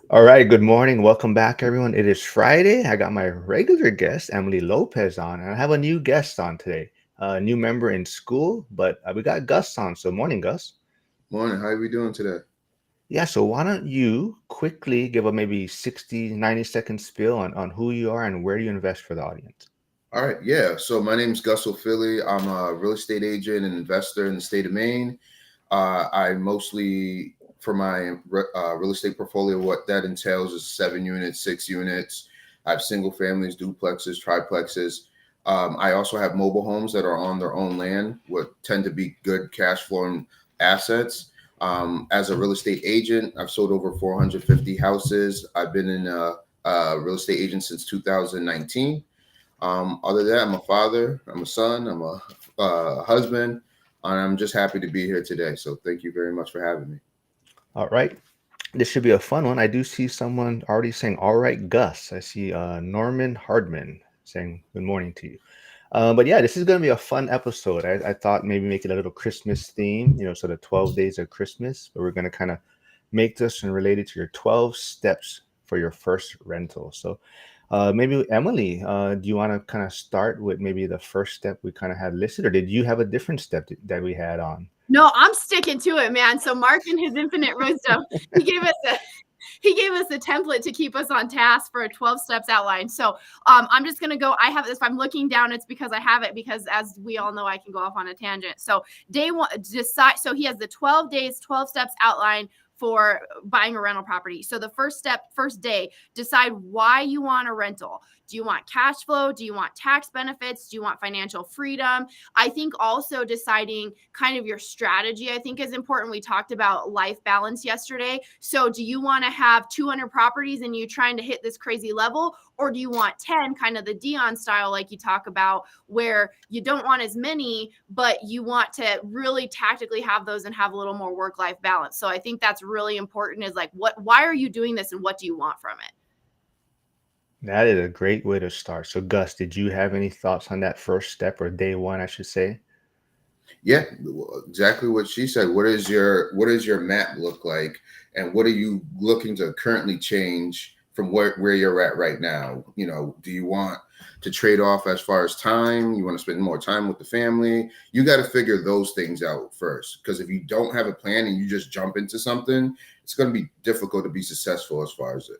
All right, good morning. Welcome back, everyone. It is Friday. I got my regular guest, Emily Lopez, on, and I have a new guest on today, a new member in school, but we got Gus on. So, morning, Gus. Morning. How are we doing today? Yeah, so why don't you quickly give a maybe 60, 90-second spiel on who you are and where you invest for the audience? All right. Yeah. So my name's Gus O'Philly. I'm a real estate agent and investor in the state of Maine. I mostly, for my real estate portfolio, what that entails is 7 units, 6 units. I have single families, duplexes, triplexes. I also have mobile homes that are on their own land, what tend to be good cash flowing assets. As a real estate agent, I've sold over 450 houses. I've been a real estate agent since 2019. Other than that, I'm a father, I'm a son, I'm a husband, and I'm just happy to be here today. So thank you very much for having me. All right, this should be a fun one. I do see someone already saying, "All right, Gus." I see Norman Hardman saying, "Good morning to you." But yeah, this is going to be a fun episode. I thought maybe make it a little Christmas theme, so the 12 days of Christmas, but we're going to kind of make this and relate it to your 12 steps for your first rental. So maybe Emily, do you want to kind of start with maybe the first step we kind of had listed, or did you have a different step that we had on? No, I'm sticking to it, man. So Mark in his infinite wisdom, he gave us a he gave us a template to keep us on task for a 12 steps outline. So I'm just going to go. I have this. If I'm looking down, it's because I have it, because as we all know, I can go off on a tangent. So day one, decide. So he has the 12 days, 12 steps outline for buying a rental property. So the first step, first day, decide why you want a rental. Do you want cash flow? Do you want tax benefits? Do you want financial freedom? I think also deciding kind of your strategy, I think, is important. We talked about life balance yesterday. So do you want to have 200 properties and you trying to hit this crazy level? Or do you want 10, kind of the Dion style, like you talk about, where you don't want as many, but you want to really tactically have those and have a little more work-life balance? So I think that's really important, is like, why are you doing this and what do you want from it? That is a great way to start. So, Gus, did you have any thoughts on that first step, or day one, I should say? Yeah, exactly what she said. What does your map look like, and what are you looking to currently change from where you're at right now? Do you want to trade off as far as time? You want to spend more time with the family? You got to figure those things out first, because if you don't have a plan and you just jump into something, it's going to be difficult to be successful as far as it.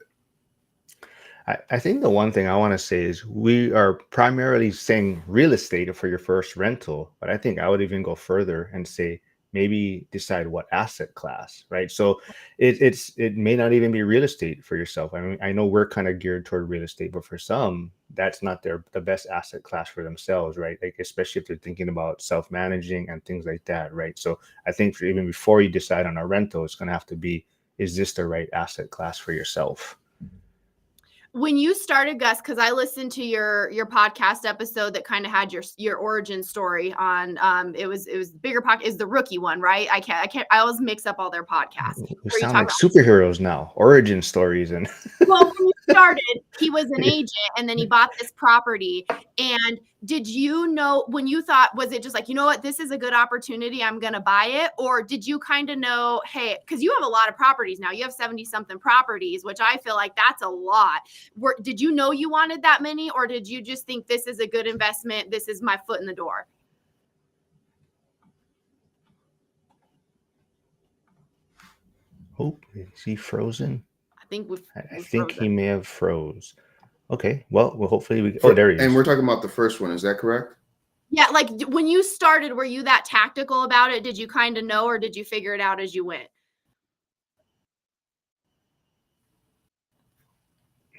I think the one thing I want to say is we are primarily saying real estate for your first rental, but I think I would even go further and say maybe decide what asset class, right? So it may not even be real estate for yourself. I mean, I know we're kind of geared toward real estate, but for some, that's not the best asset class for themselves, right? Like especially if they're thinking about self-managing and things like that, right? So I think even before you decide on a rental, it's going to have to be, is this the right asset class for yourself? When you started, Gus, because I listened to your podcast episode that kind of had your origin story on, it was bigger podcast, is the rookie one, right? I always mix up all their podcasts We where you sound talk like about. superheroes now, origin stories, and Well, when you started, he was an agent and then he bought this property. And did you know, when you thought, was it just like, you know what, this is a good opportunity, I'm going to buy it? Or did you kind of know, hey, because you have a lot of properties now, you have 70 something properties, which I feel like that's a lot. Did you know you wanted that many, or did you just think this is a good investment? This is my foot in the door. oh, is he frozen? I think I we've think he frozen. may have froze. Okay, well, hopefully we. Oh, For there he and is. we're talking about the first one. Is that correct? Yeah, like when you started, were you that tactical about it? Did you kind of know, or did you figure it out as you went?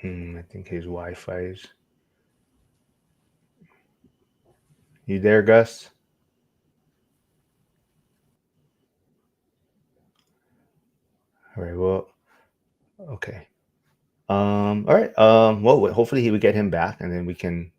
I think his Wi-Fi is. You there, Gus? All right. Well, okay. All right. Well, hopefully he would get him back, and then we can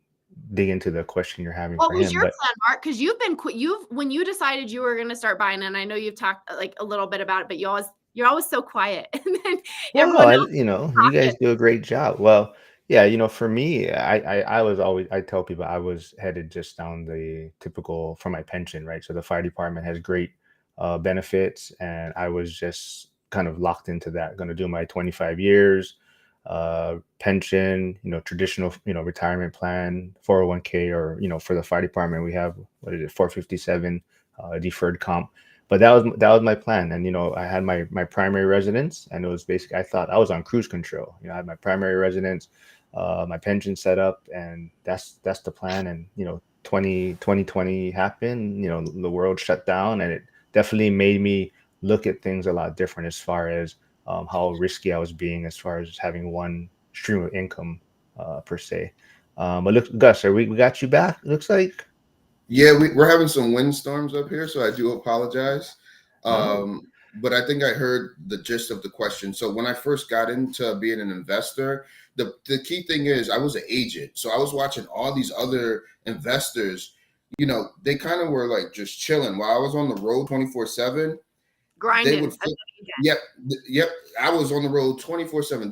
dig into the question you're having What for was him. your But plan, Mark? Because you've when you decided you were going to start buying, and I know you've talked like a little bit about it, but you're always so quiet, and then well, everyone else you is guys talking. do a great job. Well, yeah, for me, I was always, I tell people I was headed just down the typical for my pension, right? So the fire department has great benefits, and I was just kind of locked into that. Going to do my 25 years, pension, traditional, retirement plan, 401k, or, for the fire department, we have, 457 deferred comp. But that was my plan. And, I had my primary residence, and it was basically, I thought I was on cruise control. I had my primary residence, my pension set up, and that's the plan. And, 2020 happened, the world shut down, and it definitely made me look at things a lot different as far as how risky I was being as far as having one stream of income per se. But look, Gus, we got you back, looks like. Yeah, we're having some windstorms up here, so I do apologize. But I think I heard the gist of the question. So when I first got into being an investor, the key thing is I was an agent. So I was watching all these other investors, they kind of were like just chilling while I was on the road 24/7. Grinding. They would yep. I was on the road 24/7.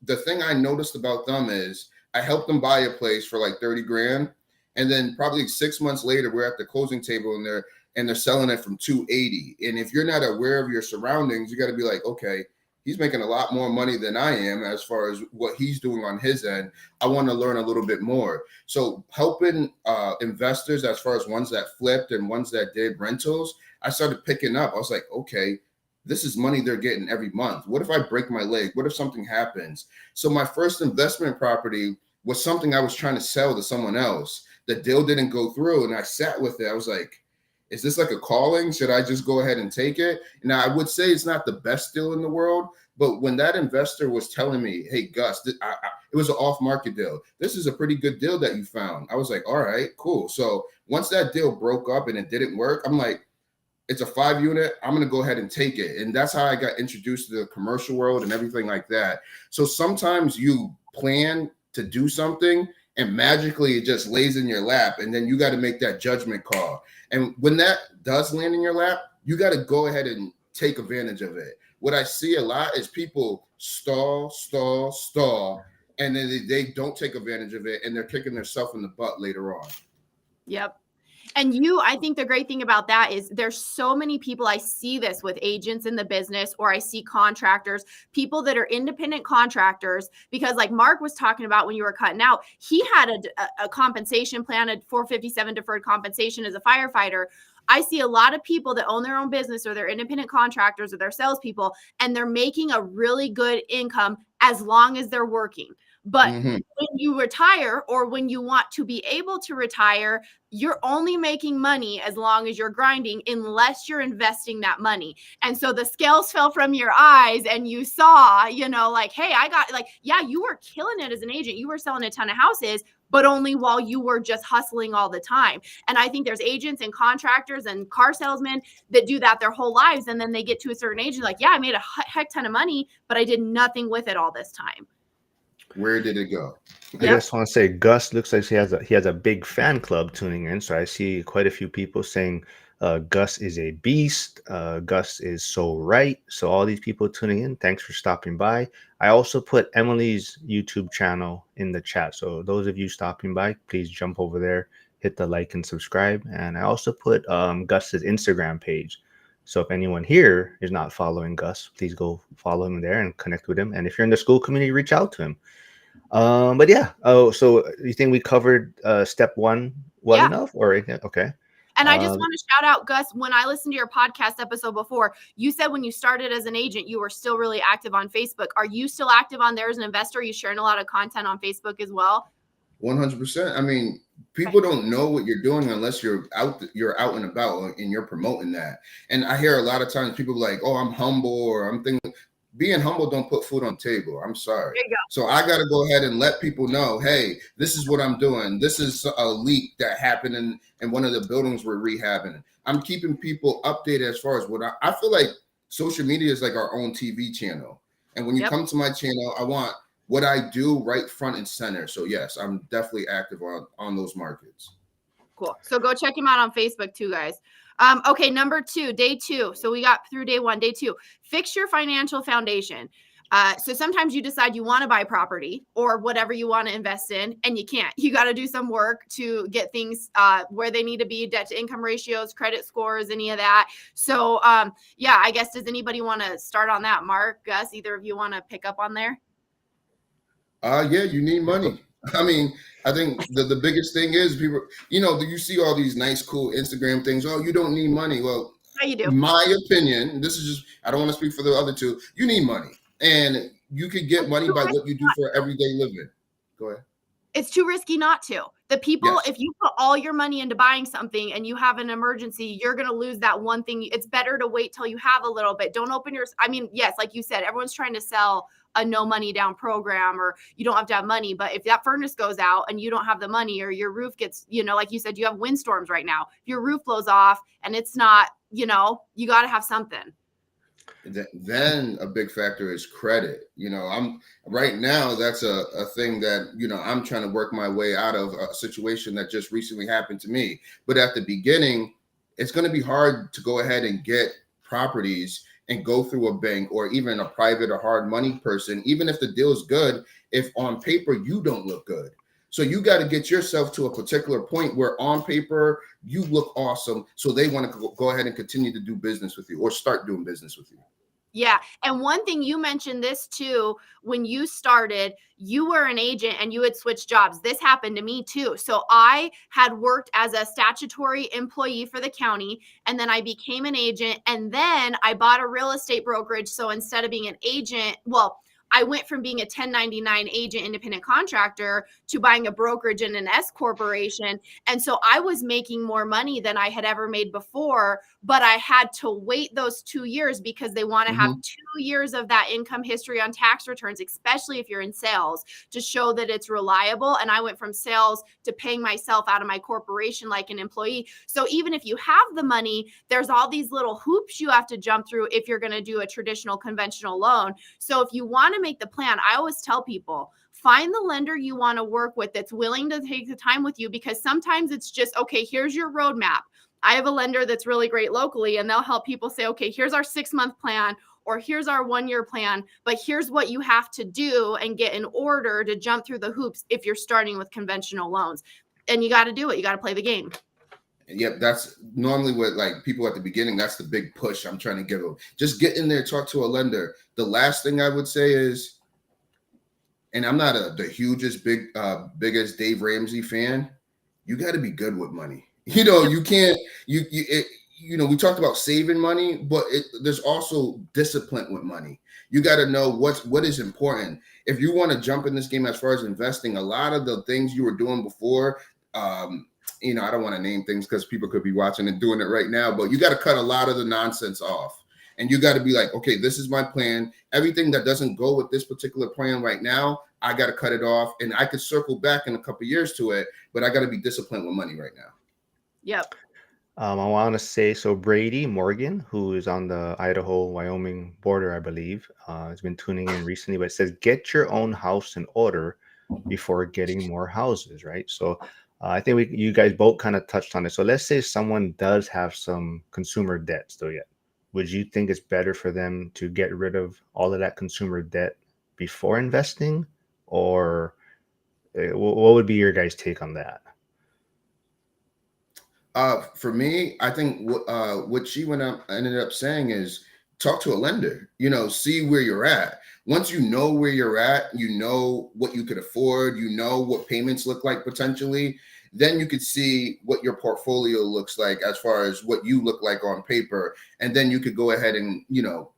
The thing I noticed about them is I helped them buy a place for like 30 grand. And then probably 6 months later, we're at the closing table and they're selling it from 280. And if you're not aware of your surroundings, you got to be like, okay, he's making a lot more money than I am as far as what he's doing on his end. I want to learn a little bit more. So helping investors as far as ones that flipped and ones that did rentals, I started picking up. I was like, okay, this is money they're getting every month. What if I break my leg? What if something happens? So my first investment property was something I was trying to sell to someone else. The deal didn't go through, and I sat with it. I was like, is this like a calling? Should I just go ahead and take it? Now, I would say it's not the best deal in the world, but when that investor was telling me, hey, Gus, it was an off-market deal. This is a pretty good deal that you found. I was like, all right, cool. So once that deal broke up and it didn't work, I'm like, it's a 5-unit. I'm going to go ahead and take it. And that's how I got introduced to the commercial world and everything like that. So sometimes you plan to do something and magically it just lays in your lap, and then you got to make that judgment call. And when that does land in your lap, you got to go ahead and take advantage of it. What I see a lot is people stall, and then they don't take advantage of it, and they're kicking themselves in the butt later on. Yep. And I think the great thing about that is there's so many people, I see this with agents in the business, or I see contractors, people that are independent contractors, because like Mark was talking about when you were cutting out, he had a compensation plan, a 457 deferred compensation as a firefighter. I see a lot of people that own their own business, or they're independent contractors, or they're salespeople, and they're making a really good income as long as they're working. But when you retire, or when you want to be able to retire, you're only making money as long as you're grinding, unless you're investing that money. And so the scales fell from your eyes and you saw, like, hey, you were killing it as an agent. You were selling a ton of houses, but only while you were just hustling all the time. And I think there's agents and contractors and car salesmen that do that their whole lives. And then they get to a certain age and like, yeah, I made a heck ton of money, but I did nothing with it all this time. Where did it go? I just want to say, Gus looks like he has a big fan club tuning in. So I see quite a few people saying Gus is a beast. Gus is so right. So all these people tuning in, thanks for stopping by. I also put Emily's YouTube channel in the chat. So those of you stopping by, please jump over there, hit the like and subscribe. And I also put Gus's Instagram page. So if anyone here is not following Gus, please go follow him there and connect with him. And if you're in the school community, reach out to him. But yeah. Oh, so you think we covered step one enough, or okay? And I just want to shout out, Gus, when I listened to your podcast episode before, you said when you started as an agent, you were still really active on Facebook. Are you still active on there as an investor? Are you sharing a lot of content on Facebook as well? 100%. I mean, people don't know what you're doing unless you're out and about and you're promoting that. And I hear a lot of times people like, oh, I'm humble, or I'm thinking, being humble don't put food on the table. I'm sorry. There you go. So I got to go ahead and let people know, hey, this is what I'm doing. This is a leak that happened in one of the buildings we're rehabbing. I'm keeping people updated as far as what I feel like social media is like our own TV channel. And when you come to my channel, I want what I do right front and center. So yes, I'm definitely active on those markets. Cool. So go check him out on Facebook too, guys. Okay, number 2, day 2. So we got through day 1, day 2. Fix your financial foundation. So sometimes you decide you want to buy property or whatever you want to invest in, and you can't. You got to do some work to get things where they need to be, debt to income ratios, credit scores, any of that. So yeah, I guess, does anybody want to start on that? Mark, Gus, either of you want to pick up on there? Yeah, you need money. I mean, I think the biggest thing is people, you see all these nice, cool Instagram things. Oh, you don't need money. Well, How you do? my opinion, this is just, I don't want to speak for the other two. You need money, and you could get money by what you do for everyday living. Go ahead. It's too risky not to. The people, Yes. if you put all your money into buying something and you have an emergency, you're going to lose that one thing. It's better to wait till you have a little bit. Don't open your, I mean, yes, like you said, everyone's trying to sell a no money down program, or you don't have to have money. But if that furnace goes out and you don't have the money, or your roof gets, like you said, you have windstorms right now. If your roof blows off and it's not, you got to have something. Then a big factor is credit. I'm right now, that's a thing that, I'm trying to work my way out of a situation that just recently happened to me. But at the beginning, it's going to be hard to go ahead and get properties and go through a bank or even a private or hard money person, even if the deal is good, if on paper you don't look good. So you got to get yourself to a particular point where on paper you look awesome. So they want to go ahead and continue to do business with you or start doing business with you. Yeah. And one thing you mentioned this too, when you started, you were an agent and you had switched jobs. This happened to me too. So I had worked as a statutory employee for the county, and then I became an agent, and then I bought a real estate brokerage. So instead of being an agent, I went from being a 1099 agent independent contractor to buying a brokerage in an S corporation. And so I was making more money than I had ever made before, but I had to wait those 2 years because they want to have 2 years of that income history on tax returns, especially if you're in sales, to show that it's reliable. And I went from sales to paying myself out of my corporation like an employee. So even if you have the money, there's all these little hoops you have to jump through if you're going to do a traditional conventional loan. So if you want to make the plan, I always tell people, find the lender you want to work with that's willing to take the time with you, because sometimes it's just, okay, here's your roadmap. I have a lender that's really great locally, and they'll help people say, okay, here's our 6-month plan, or here's our 1-year plan, but here's what you have to do and get in order to jump through the hoops if you're starting with conventional loans. And you got to do it. You got to play the game. Yep, that's normally what, like, people at the beginning, that's the big push I'm trying to give them. Just get in there, talk to a lender. The last thing I would say is, and I'm not the hugest, biggest Dave Ramsey fan, you got to be good with money. You can't, we talked about saving money, but there's also discipline with money. You got to know what is important. If you want to jump in this game as far as investing, a lot of the things you were doing before, I don't want to name things because people could be watching and doing it right now, but you got to cut a lot of the nonsense off. And you got to be like, okay, this is my plan. Everything that doesn't go with this particular plan right now, I got to cut it off. And I could circle back in a couple of years to it, but I got to be disciplined with money right now. Yep. I want to say, so Brady Morgan, who is on the Idaho-Wyoming border, I believe, has been tuning in recently, but it says, get your own house in order before getting more houses, right? So I think you guys both kind of touched on it. So let's say someone does have some consumer debt still yet. Would you think it's better for them to get rid of all of that consumer debt before investing? Or what would be your guys' take on that? For me, I think what she ended up saying is talk to a lender, see where you're at. Once you know where you're at, you know what you could afford, you know what payments look like potentially, then you could see what your portfolio looks like as far as what you look like on paper. And then you could go ahead and,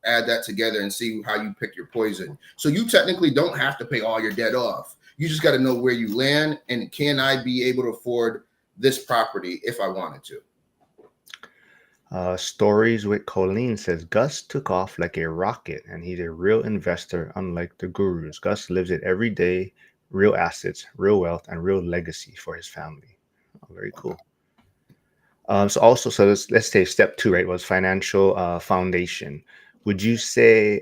add that together and see how you pick your poison. So you technically don't have to pay all your debt off. You just got to know where you land and can I be able to afford this property if I wanted to. Stories with Colleen says, Gus took off like a rocket and he's a real investor, unlike the gurus. Gus lives it every day, real assets, real wealth, and real legacy for his family. Oh, very cool. So let's say step 2, right, was financial foundation. Would you say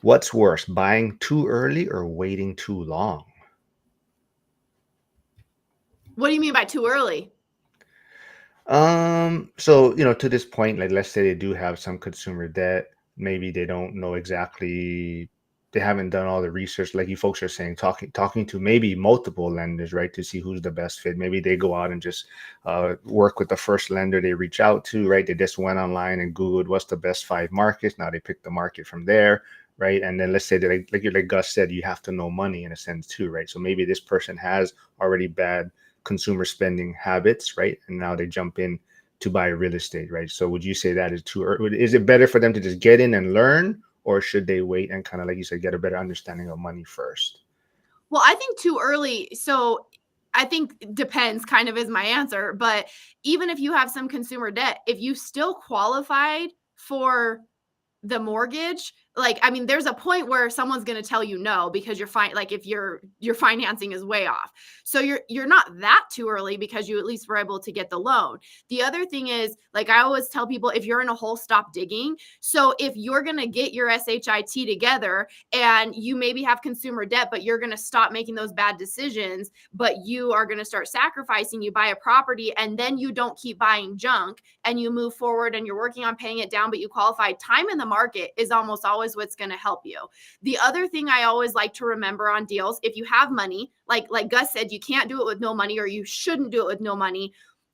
what's worse, buying too early or waiting too long? What do you mean by too early? So, to this point, like, let's say they do have some consumer debt. maybe they don't know exactly, they haven't done all the research, like you folks are saying, talking to maybe multiple lenders, right, to see who's the best fit. Maybe they go out and just work with the first lender they reach out to, right? They just went online and Googled what's the best 5 markets. Now they pick the market from there, right? And then let's say that, like Gus said, you have to know money in a sense too, right? So maybe this person has already bad consumer spending habits, right? And now they jump in to buy real estate, right? So would you say that is too early? Is it better for them to just get in and learn, or should they wait and kind of, like you said, get a better understanding of money first? Well, I think too early. So I think it depends, kind of is my answer. But even if you have some consumer debt, if you still qualified for the mortgage, like, I mean, there's a point where someone's going to tell you no because you're fine. Like if your financing is way off, so you're not that too early because you at least were able to get the loan. The other thing is, like I always tell people, if you're in a hole, stop digging. So if you're going to get your SHIT together and you maybe have consumer debt, but you're going to stop making those bad decisions, but you are going to start sacrificing, you buy a property and then you don't keep buying junk and you move forward and you're working on paying it down, but you qualify, time in the market is almost always what's going to help you. The other thing I always like to remember on deals, if you have money, like Gus said, you can't do it with no money, or you shouldn't do it with no money.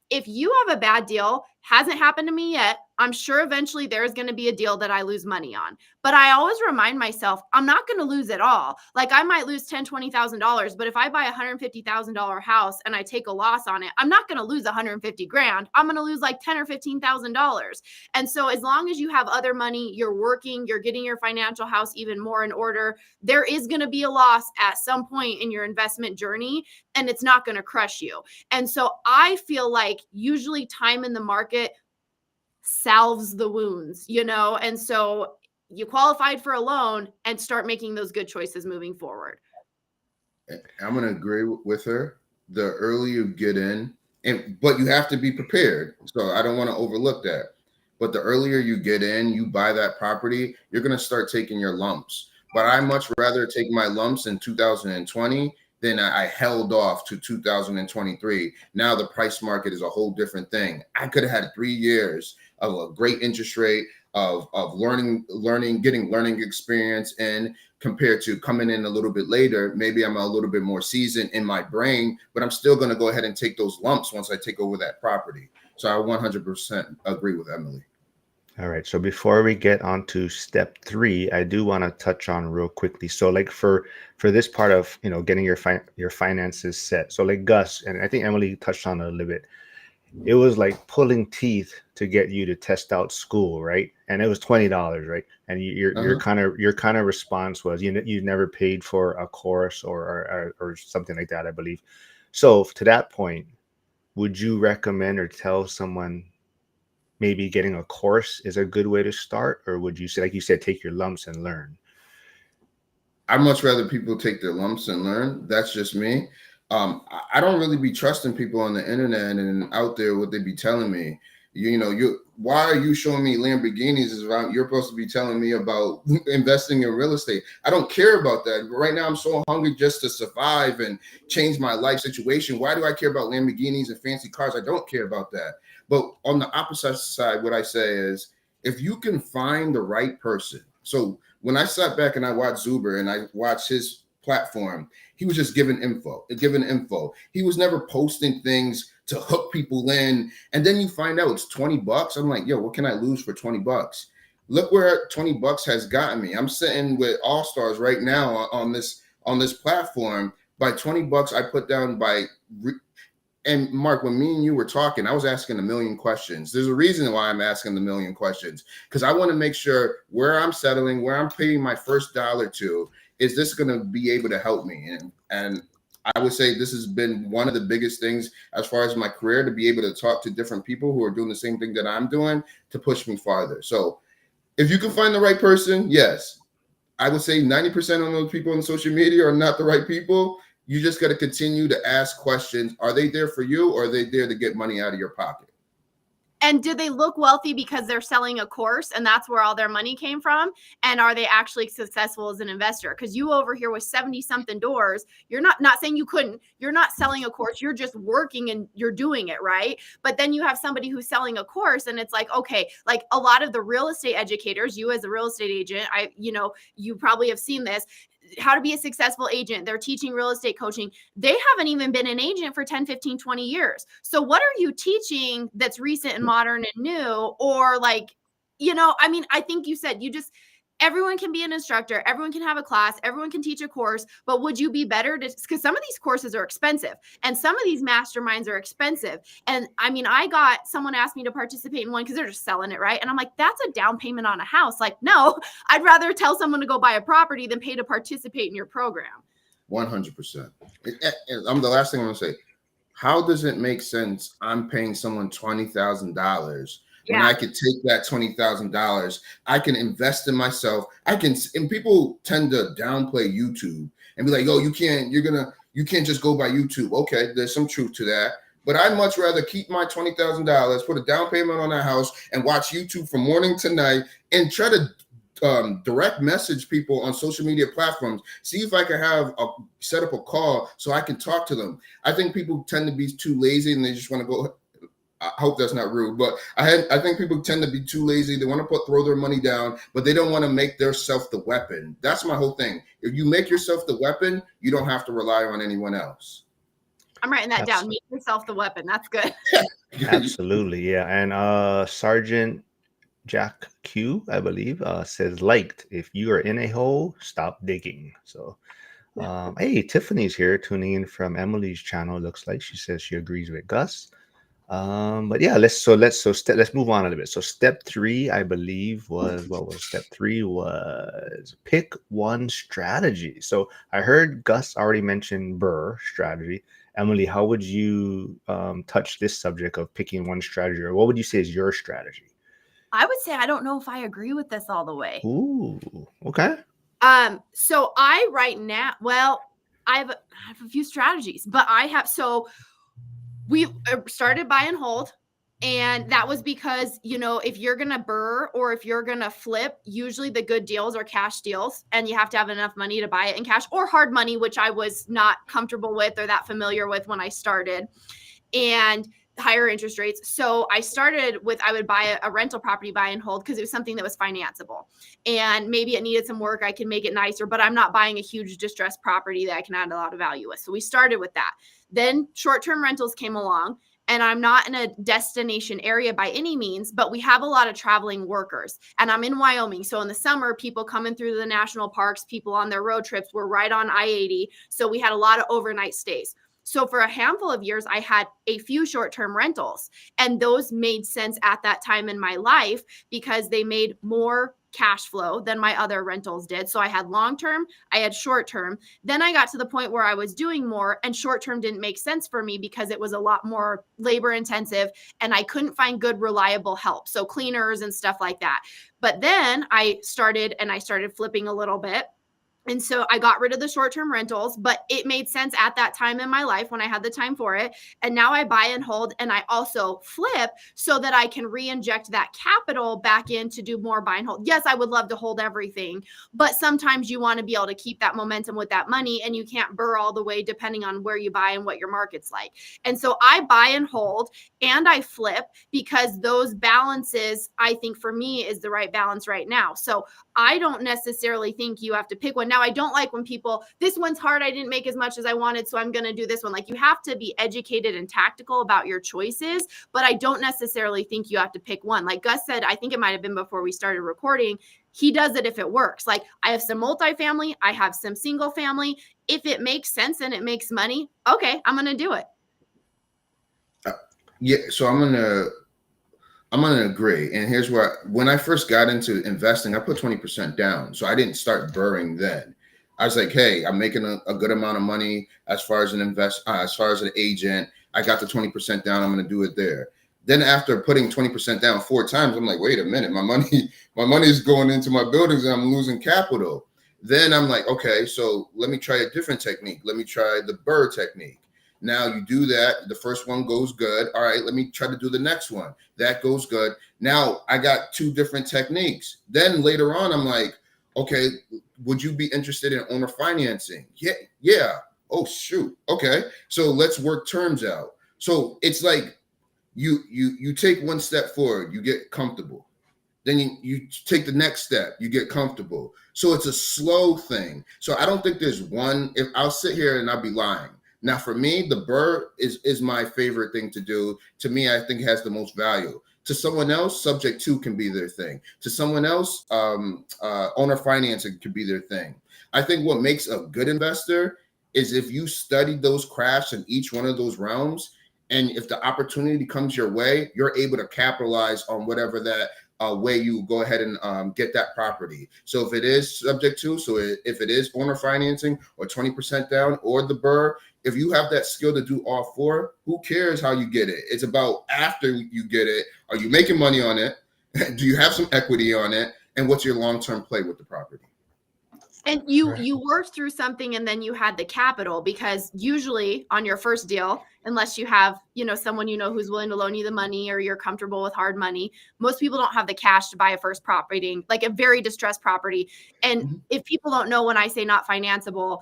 If you have a bad deal, hasn't happened to me yet, I'm sure eventually there's going to be a deal that I lose money on. But I always remind myself, I'm not going to lose it all. Like I might lose $10,000, $20,000, but if I buy a $150,000 house and I take a loss on it, I'm not going to lose 150 grand. I'm going to lose like $10,000 or $15,000. And so as long as you have other money, you're working, you're getting your financial house even more in order, there is going to be a loss at some point in your investment journey, and it's not going to crush you. And so I feel like usually time in the market salves the wounds, and so you qualified for a loan and start making those good choices moving forward. I'm going to agree with her. The earlier you get in, but you have to be prepared. So I don't want to overlook that. But the earlier you get in, you buy that property, you're going to start taking your lumps. But I much rather take my lumps in 2020 than I held off to 2023. Now the price market is a whole different thing. I could have had 3 years of a great interest rate, of learning, getting learning experience, and compared to coming in a little bit later, maybe I'm a little bit more seasoned in my brain, but I'm still going to go ahead and take those lumps once I take over that property. So I 100% agree with Emily. All right. So before we get on to step 3, I do want to touch on real quickly. So like for this part of, getting your finances set. So like Gus, and I think Emily touched on it a little bit. It was like pulling teeth to get you to test out school, right? And it was $20, right? And your kind of response was you never paid for a course or something like that, I believe. So to that point, would you recommend or tell someone maybe getting a course is a good way to start, or would you say, like you said, take your lumps and learn? I'd much rather people take their lumps and learn. That's just me. I don't really be trusting people on the internet and out there what they be telling me. Why are you showing me Lamborghinis is around? You're supposed to be telling me about investing in real estate. I don't care about that. Right now, I'm so hungry just to survive and change my life situation. Why do I care about Lamborghinis and fancy cars? I don't care about that. But on the opposite side, what I say is, if you can find the right person. So when I sat back and I watched Zuber and I watched his platform, he was just giving info. He was never posting things to hook people in. And then you find out it's $20. I'm like, yo, what can I lose for $20? Look where $20 has gotten me. I'm sitting with all-stars right now on this platform. By $20, I put down and Mark, when me and you were talking, I was asking a million questions. There's a reason why I'm asking the million questions, because I want to make sure where I'm settling, where I'm paying my first dollar to, is this going to be able to help me? And I would say this has been one of the biggest things as far as my career, to be able to talk to different people who are doing the same thing that I'm doing to push me farther. So if you can find the right person, yes. I would say 90% of those people on social media are not the right people. You just got to continue to ask questions. Are they there for you, or are they there to get money out of your pocket? And do they look wealthy because they're selling a course and that's where all their money came from? And are they actually successful as an investor? Because you over here with 70 something doors, you're not saying you couldn't, you're not selling a course, you're just working and you're doing it, right? But then you have somebody who's selling a course and it's like, okay, like a lot of the real estate educators, you as a real estate agent, you probably have seen this, how to be a successful agent. They're teaching real estate coaching. They haven't even been an agent for 10, 15, 20 years. So what are you teaching that's recent and modern and new? Or like, I think you said everyone can be an instructor. Everyone can have a class. Everyone can teach a course. But would you be better because some of these courses are expensive and some of these masterminds are expensive. And someone asked me to participate in one because they're just selling it, right? And I'm like, that's a down payment on a house. Like, no, I'd rather tell someone to go buy a property than pay to participate in your program. 100%. I'm the last thing I'm going to say. How does it make sense? I'm paying someone $20,000 when I could take that $20,000, I can invest in myself. And people tend to downplay YouTube and be like, "Oh, you can't just go by YouTube." Okay, there's some truth to that. But I'd much rather keep my $20,000, put a down payment on that house, and watch YouTube from morning to night, and try to direct message people on social media platforms. See if I can set up a call so I can talk to them. I think people tend to be too lazy and they just want to go. I hope that's not rude, but I think people tend to be too lazy. They want to throw their money down, but they don't want to make themselves the weapon. That's my whole thing. If you make yourself the weapon, you don't have to rely on anyone else. I'm writing that down. Make yourself the weapon. That's good. Absolutely, yeah. And Sergeant Jack Q, I believe, says liked. If you are in a hole, stop digging. So, hey, Tiffany's here tuning in from Emily's channel. Looks like she says she agrees with Gus. But yeah, let's move on a little bit. So step 3, I believe, was step 3 was pick one strategy. So I heard Gus already mention BRRRR strategy. Emily, how would you touch this subject of picking one strategy, or what would you say is your strategy? I would say I don't know if I agree with this all the way. Ooh, okay. So I have a few strategies, but we started buy and hold. And that was because, if you're going to BRRRR or if you're going to flip, usually the good deals are cash deals and you have to have enough money to buy it in cash, or hard money, which I was not comfortable with or that familiar with when I started, and higher interest rates. So I started with, I would buy a rental property, buy and hold, because it was something that was financeable and maybe it needed some work. I can make it nicer, but I'm not buying a huge distressed property that I can add a lot of value with. So we started with that. Then short-term rentals came along, and I'm not in a destination area by any means, but we have a lot of traveling workers, and I'm in Wyoming. So in the summer, people coming through the national parks, people on their road trips, were right on I-80. So we had a lot of overnight stays. So for a handful of years, I had a few short-term rentals, and those made sense at that time in my life because they made more cash flow than my other rentals did. So I had long-term, I had short-term. Then I got to the point where I was doing more, and short-term didn't make sense for me because it was a lot more labor intensive and I couldn't find good, reliable help. So cleaners and stuff like that. But then I started flipping a little bit. And so I got rid of the short-term rentals, but it made sense at that time in my life when I had the time for it. And now I buy and hold, and I also flip so that I can re-inject that capital back in to do more buy and hold. Yes, I would love to hold everything, but sometimes you want to be able to keep that momentum with that money, and you can't BRRRR all the way depending on where you buy and what your market's like. And so I buy and hold and I flip because those balances, I think for me, is the right balance right now. So I don't necessarily think you have to pick one. Now, I don't like when people, this one's hard, I didn't make as much as I wanted, so I'm going to do this one. Like, you have to be educated and tactical about your choices, but I don't necessarily think you have to pick one. Like Gus said, I think it might have been before we started recording, he does it if it works. Like, I have some multifamily, I have some single family. If it makes sense and it makes money, okay, I'm going to do it. Yeah, so I'm gonna agree. And here's where, when I first got into investing, I put 20% down. So I didn't start BRRRRing then. I was like, hey, I'm making a good amount of money as far as as far as an agent. I got the 20% down. I'm gonna do it there. Then after putting 20% down 4 times, I'm like, wait a minute, my money is going into my buildings and I'm losing capital. Then I'm like, okay, so let me try a different technique. Let me try the BRRRR technique. Now you do that. The first one goes good. All right, let me try to do the next one. That goes good. Now I got 2 different techniques. Then later on, I'm like, okay, would you be interested in owner financing? Yeah. Oh, shoot. Okay. So let's work terms out. So it's like you take one step forward, you get comfortable. Then you take the next step, you get comfortable. So it's a slow thing. So I don't think there's one. If I'll sit here and I'll be lying. Now, for me, the BRRRR is my favorite thing to do. To me, I think it has the most value. To someone else, subject to can be their thing. To someone else, owner financing can be their thing. I think what makes a good investor is if you study those crafts in each one of those realms, and if the opportunity comes your way, you're able to capitalize on whatever that way you go ahead and get that property. So if it is subject to, if it is owner financing or 20% down or the BRRRR, if you have that skill to do all 4, who cares how you get it? It's about after you get it, are you making money on it? Do you have some equity on it? And what's your long-term play with the property? And you worked through something and then you had the capital, because usually on your first deal, unless you have, someone who's willing to loan you the money or you're comfortable with hard money, most people don't have the cash to buy a first property, like a very distressed property. And if people don't know, when I say not financeable,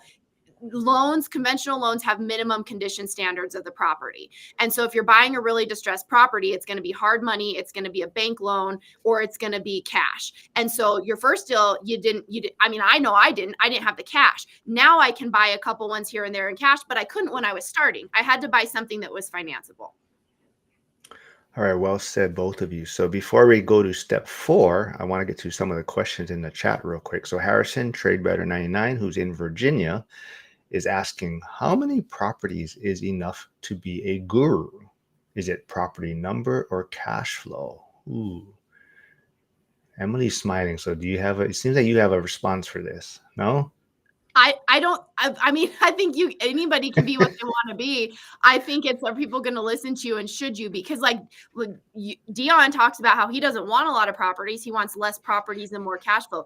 conventional loans have minimum condition standards of the property. And so if you're buying a really distressed property, it's going to be hard money, it's going to be a bank loan, or it's going to be cash. And so your first deal, I didn't have the cash. Now I can buy a couple ones here and there in cash, but I couldn't when I was starting. I had to buy something that was financeable. All right, well said, both of you. So before we go to step 4, I want to get to some of the questions in the chat real quick. So Harrison, TradeBetter99, who's in Virginia, is asking, how many properties is enough to be a guru? Is it property number or cash flow? Ooh. Emily's smiling. So it seems like you have a response for this. No? I think anybody can be what they want to be. I think it's, are people going to listen to you, and should you? Because Dion talks about how he doesn't want a lot of properties. He wants less properties and more cash flow.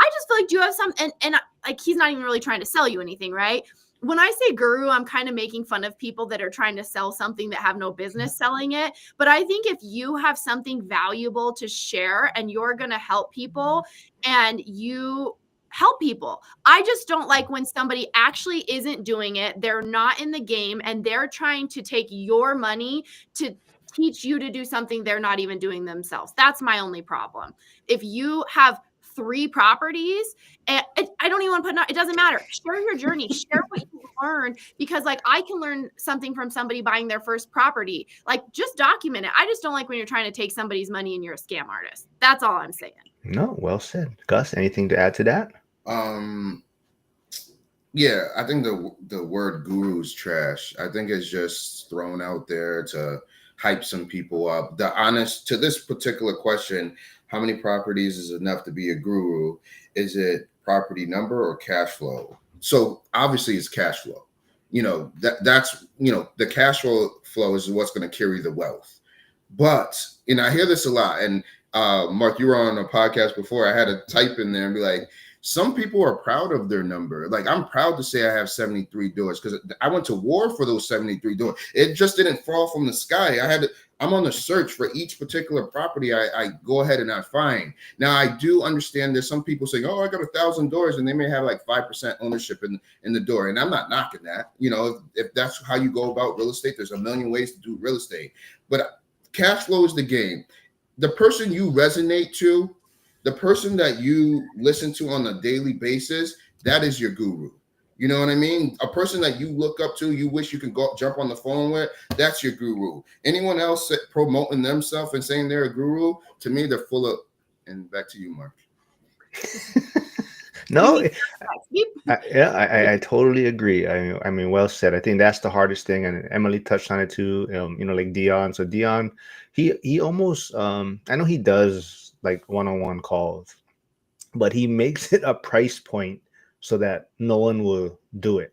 I just feel like, do you have some, and he's not even really trying to sell you anything, right? When I say guru, I'm kind of making fun of people that are trying to sell something that have no business selling it. But I think if you have something valuable to share and you're going to help people, and you help people, I just don't like when somebody actually isn't doing it. They're not in the game and they're trying to take your money to teach you to do something they're not even doing themselves. That's my only problem. If you have 3 properties, and I don't even want to put it doesn't matter. Share your journey, share what you learned, because I can learn something from somebody buying their first property. Just document it. I just don't like when you're trying to take somebody's money and you're a scam artist. That's all I'm saying. No, well said. Gus, anything to add to that? Yeah, I think the word guru is trash. I think it's just thrown out there to hype some people up. To this particular question, how many properties is enough to be a guru? Is it property number or cash flow? So obviously it's cash flow. That's the cash flow is what's going to carry the wealth. But I hear this a lot. And Mark, you were on a podcast before. I had to type in there and be like, some people are proud of their number. I'm proud to say I have 73 doors because I went to war for those 73 doors. It just didn't fall from the sky. I'm on the search for each particular property I go ahead and I find. Now, I do understand there's some people saying, oh, I got 1,000 doors, and they may have 5% ownership in the door. And I'm not knocking that. If that's how you go about real estate, there's a million ways to do real estate. But cash flow is the game. The person you resonate to, the person that you listen to on a daily basis, that is your guru. You know what I mean? A person that you look up to, you wish you could go jump on the phone with, that's your guru. Anyone else promoting themselves and saying they're a guru, to me, they're full of, and back to you, Mark. No, I totally agree. I mean, well said. I think that's the hardest thing, and Emily touched on it too. Like Dion. So Dion, he almost, I know he does one-on-one calls, but he makes it a price point so that no one will do it.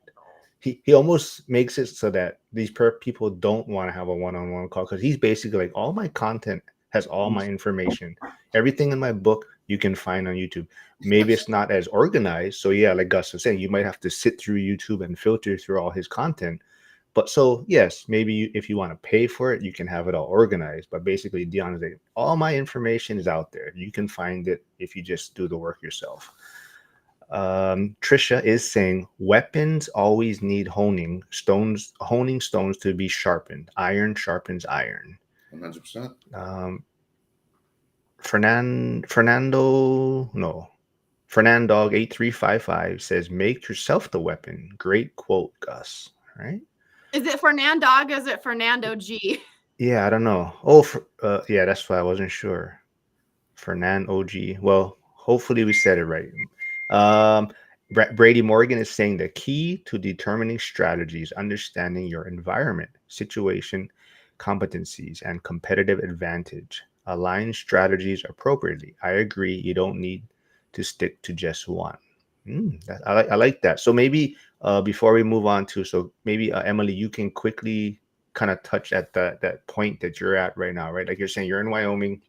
He almost makes it so that these people don't want to have a one-on-one call, because he's basically all my content has all my information. Everything in my book you can find on YouTube. Maybe it's not as organized. So yeah, like Gus was saying, you might have to sit through YouTube and filter through all his content. But so yes, maybe if you want to pay for it, you can have it all organized. But basically, Dion is saying all my information is out there. You can find it if you just do the work yourself. Trisha is saying weapons always need honing stones to be sharpened. Iron sharpens iron. 100%. Fernandog 8355 says make yourself the weapon. Great quote, Gus. Right? Is it Fernandog? Is it Fernando G? Yeah, I don't know. Oh, yeah, that's why I wasn't sure. Fernand OG. Well, hopefully we said it right. Brady Morgan is saying the key to determining strategy is understanding your environment, situation, competencies, and competitive advantage. Align strategies appropriately. I agree. You don't need to stick to just one. I like that. So maybe before we move on to, so maybe Emily, you can quickly kind of touch at that point that you're at right now, right? Like you're saying, you're in Wyoming,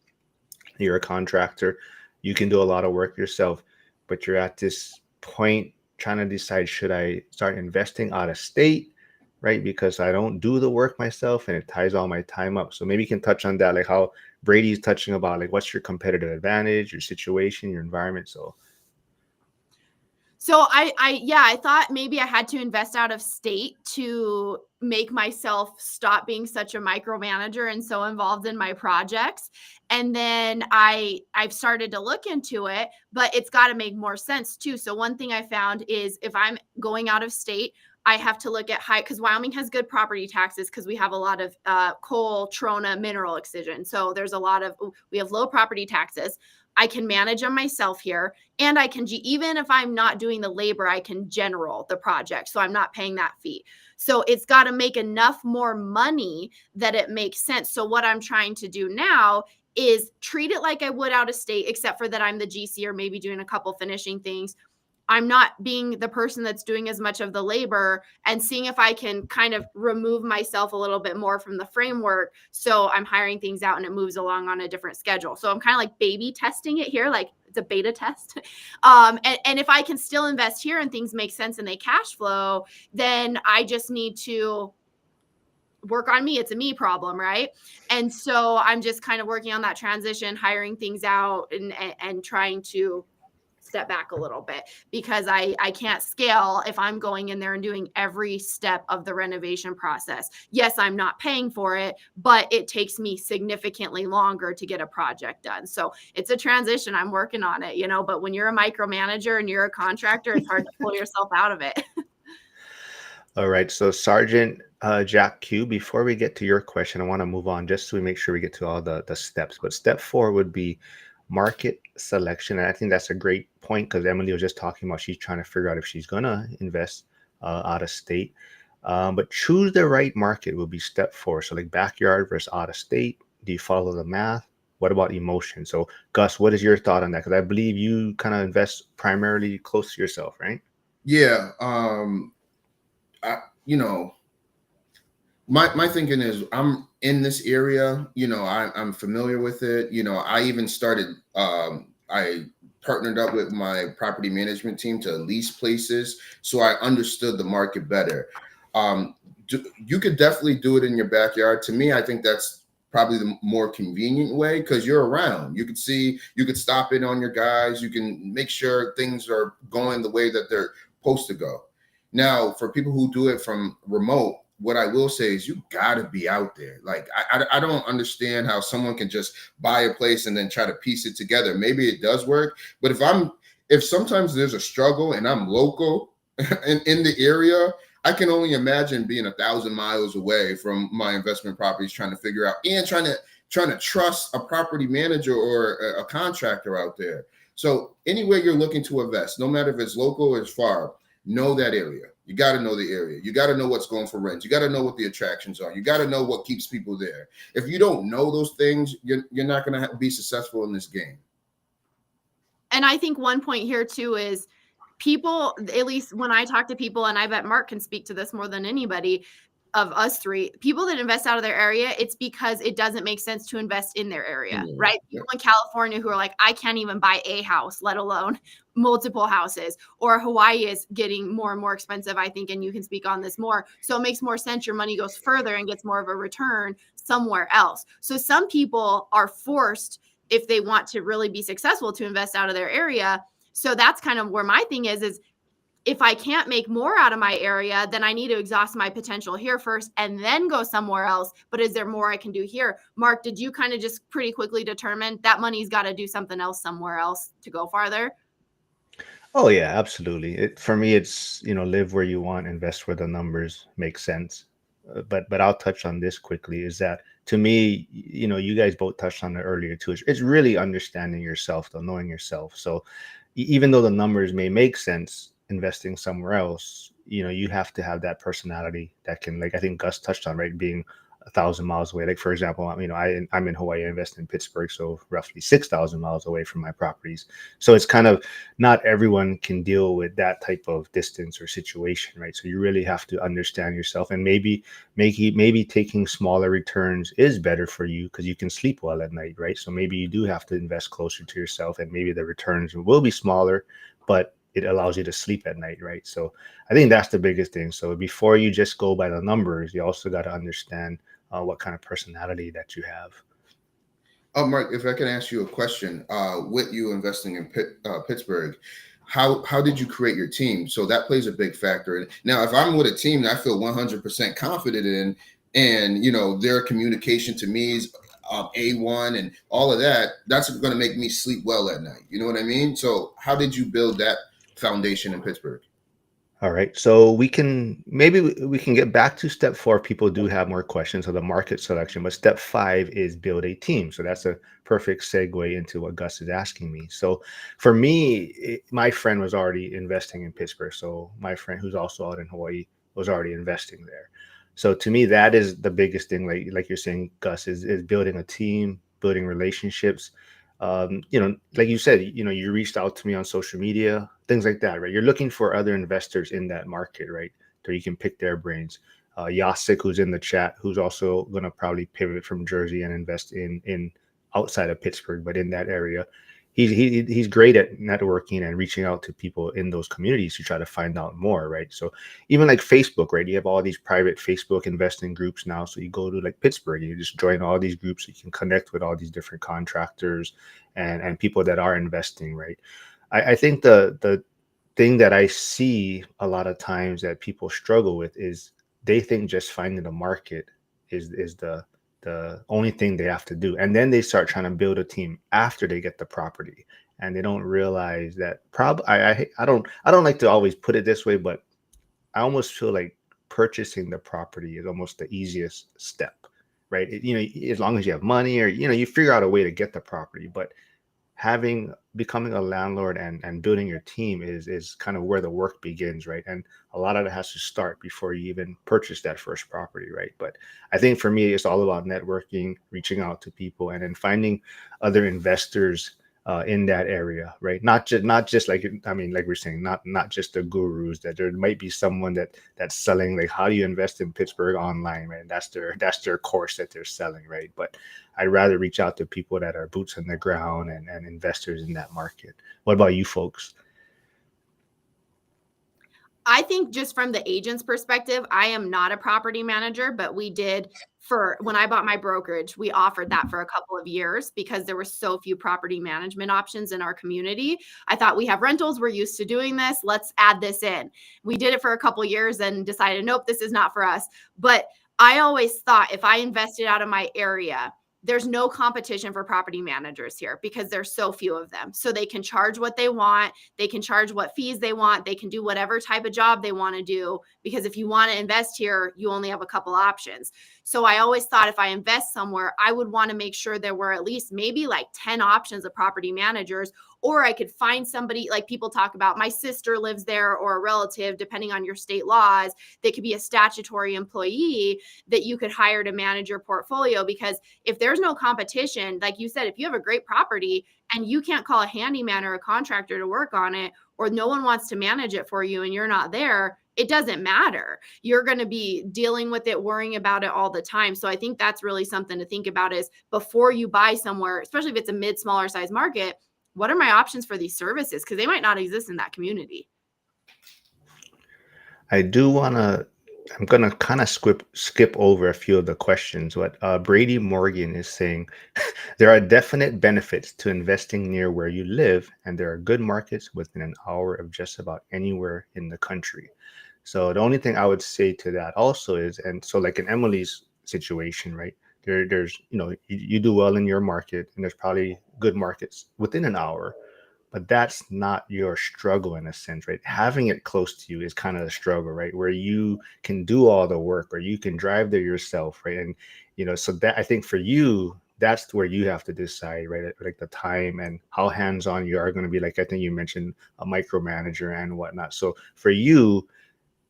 you're a contractor, you can do a lot of work yourself, but you're at this point trying to decide, should I start investing out of state, right? Because I don't do the work myself and it ties all my time up. So maybe you can touch on that, like how Brady's touching about, like, what's your competitive advantage, your situation, your environment. So I thought maybe I had to invest out of state to make myself stop being such a micromanager and so involved in my projects. And then I've started to look into it, but it's got to make more sense too. So one thing I found is if I'm going out of state, I have to look at because Wyoming has good property taxes because we have a lot of coal, trona, mineral excision. So we have low property taxes. I can manage them myself here, and I can, even if I'm not doing the labor, I can general the project. So I'm not paying that fee. So it's got to make enough more money that it makes sense. So what I'm trying to do now is treat it like I would out of state, except for that I'm the GC or maybe doing a couple finishing things. I'm not being the person that's doing as much of the labor, and seeing if I can kind of remove myself a little bit more from the framework. So I'm hiring things out and it moves along on a different schedule. So I'm kind of like baby testing it here. Like it's a beta test. And if I can still invest here and things make sense and they cash flow, then I just need to work on me. It's a me problem, right? And so I'm just kind of working on that transition, hiring things out and trying to step back a little bit, because I can't scale if I'm going in there and doing every step of the renovation process. Yes, I'm not paying for it, but it takes me significantly longer to get a project done. So it's a transition. I'm working on it, but when you're a micromanager and you're a contractor, it's hard to pull yourself out of it. All right. So Sergeant Jack Q, before we get to your question, I want to move on just so we make sure we get to all the steps. But step 4 would be market selection. And I think that's a great point, because Emily was just talking about she's trying to figure out if she's going to invest out of state. But choose the right market will be step 4. So like backyard versus out of state. Do you follow the math? What about emotion? So Gus, what is your thought on that? Because I believe you kind of invest primarily close to yourself, right? Yeah. My thinking is I'm in this area, I'm familiar with it. I even started, I partnered up with my property management team to lease places. So I understood the market better. You could definitely do it in your backyard. To me, I think that's probably the more convenient way, because you're around. You could see, you could stop in on your guys. You can make sure things are going the way that they're supposed to go. Now, for people who do it from remote, what I will say is you got to be out there. Like, I don't understand how someone can just buy a place and then try to piece it together. Maybe it does work, but if sometimes there's a struggle and I'm local in the area, I can only imagine being 1,000 miles away from my investment properties, trying to figure out and trying to trust a property manager or a contractor out there. So anywhere you're looking to invest, no matter if it's local or it's far, know that area. You got to know the area. You got to know what's going for rent. You got to know what the attractions are. You got to know what keeps people there. If you don't know those things, you're not going to be successful in this game. And I think one point here too is people, at least when I talk to people, and I bet Mark can speak to this more than anybody, of us three, people that invest out of their area, it's because it doesn't make sense to invest in their area, Yeah. right? People in California who are like, I can't even buy a house, let alone multiple houses. Or Hawaii is getting more and more expensive, I think, and you can speak on this more. So it makes more sense. Your money goes further and gets more of a return somewhere else. So some people are forced, if they want to really be successful, to invest out of their area. So that's kind of where my thing is if I can't make more out of my area, then I need to exhaust my potential here first and then go somewhere else. But is there more I can do here? Mark, did you kind of just pretty quickly determine that money's got to do something else somewhere else to go farther? Oh yeah, absolutely. For me, it's, live where you want, invest where the numbers make sense. But I'll touch on this quickly. Is that to me, you guys both touched on it earlier too. It's really understanding yourself, though, knowing yourself. So even though the numbers may make sense, investing somewhere else, you have to have that personality that can, like I think Gus touched on, right, being 1,000 miles away. Like for example, I'm in Hawaii, I invest in Pittsburgh, so roughly 6,000 miles away from my properties. So it's kind of not everyone can deal with that type of distance or situation, right? So you really have to understand yourself, and maybe taking smaller returns is better for you because you can sleep well at night, right? So maybe you do have to invest closer to yourself, and maybe the returns will be smaller, but it allows you to sleep at night, right? So I think that's the biggest thing. So before you just go by the numbers, you also got to understand what kind of personality that you have. Mark, if I can ask you a question, with you investing in Pittsburgh, how did you create your team? So that plays a big factor. Now, if I'm with a team that I feel 100% confident in, and their communication to me is A1 and all of that, that's going to make me sleep well at night. You know what I mean? So how did you build that foundation in Pittsburgh? All right. So we can get back to step 4. People do have more questions of the market selection, but step 5 is build a team. So that's a perfect segue into what Gus is asking me. So for me, my friend was already investing in Pittsburgh. So my friend who's also out in Hawaii was already investing there. So to me, that is the biggest thing. Like you're saying, Gus, is building a team, building relationships. Like you said, you reached out to me on social media, things like that, right? You're looking for other investors in that market, right? So you can pick their brains. Yasik, who's in the chat, who's also going to probably pivot from Jersey and invest in outside of Pittsburgh, but in that area. He's great at networking and reaching out to people in those communities to try to find out more, right? So even like Facebook, right? You have all these private Facebook investing groups now. So you go to like Pittsburgh, you just join all these groups. So you can connect with all these different contractors and people that are investing, right? I think the thing that I see a lot of times that people struggle with is they think just finding the market is the only thing they have to do, and then they start trying to build a team after they get the property, and they don't realize that I don't like to always put it this way, but I almost feel like purchasing the property is almost the easiest step, right? As long as you have money, or you figure out a way to get the property, but becoming a landlord and building your team is kind of where the work begins, right? And a lot of it has to start before you even purchase that first property, right? But I think for me, it's all about networking, reaching out to people, and then finding other investors in that area, right? Not just like we're saying, not just the gurus. That there might be someone that's selling, like, how do you invest in Pittsburgh online, right? That's their course that they're selling, right? But I'd rather reach out to people that are boots on the ground and investors in that market. What about you folks? I think just from the agent's perspective, I am not a property manager, but we did when I bought my brokerage, we offered that for a couple of years because there were so few property management options in our community. I thought, we have rentals, we're used to doing this, let's add this in. We did it for a couple of years and decided, nope, this is not for us. But I always thought if I invested out of my area, there's no competition for property managers here because there's so few of them. So they can charge what they want. They can charge what fees they want. They can do whatever type of job they want to do, because if you want to invest here, you only have a couple options. So I always thought if I invest somewhere, I would want to make sure there were at least maybe like 10 options of property managers, or I could find somebody, like people talk about, my sister lives there, or a relative, depending on your state laws, they could be a statutory employee that you could hire to manage your portfolio. Because if there's no competition, like you said, if you have a great property and you can't call a handyman or a contractor to work on it, or no one wants to manage it for you and you're not there, it doesn't matter. You're going to be dealing with it, worrying about it all the time. So I think that's really something to think about is before you buy somewhere, especially if it's a smaller size market, what are my options for these services? Because they might not exist in that community. I'm gonna kind of skip over a few of the questions. What Brady Morgan is saying, there are definite benefits to investing near where you live, and there are good markets within an hour of just about anywhere in the country. So the only thing I would say to that also is, and so like in Emily's situation, right? There's you do well in your market, and there's probably good markets within an hour, but that's not your struggle in a sense, right? Having it close to you is kind of the struggle, right? Where you can do all the work or you can drive there yourself, right? And so that I think for you, that's where you have to decide, right? Like the time and how hands-on you are going to be. Like I think you mentioned a micromanager and whatnot. So for you,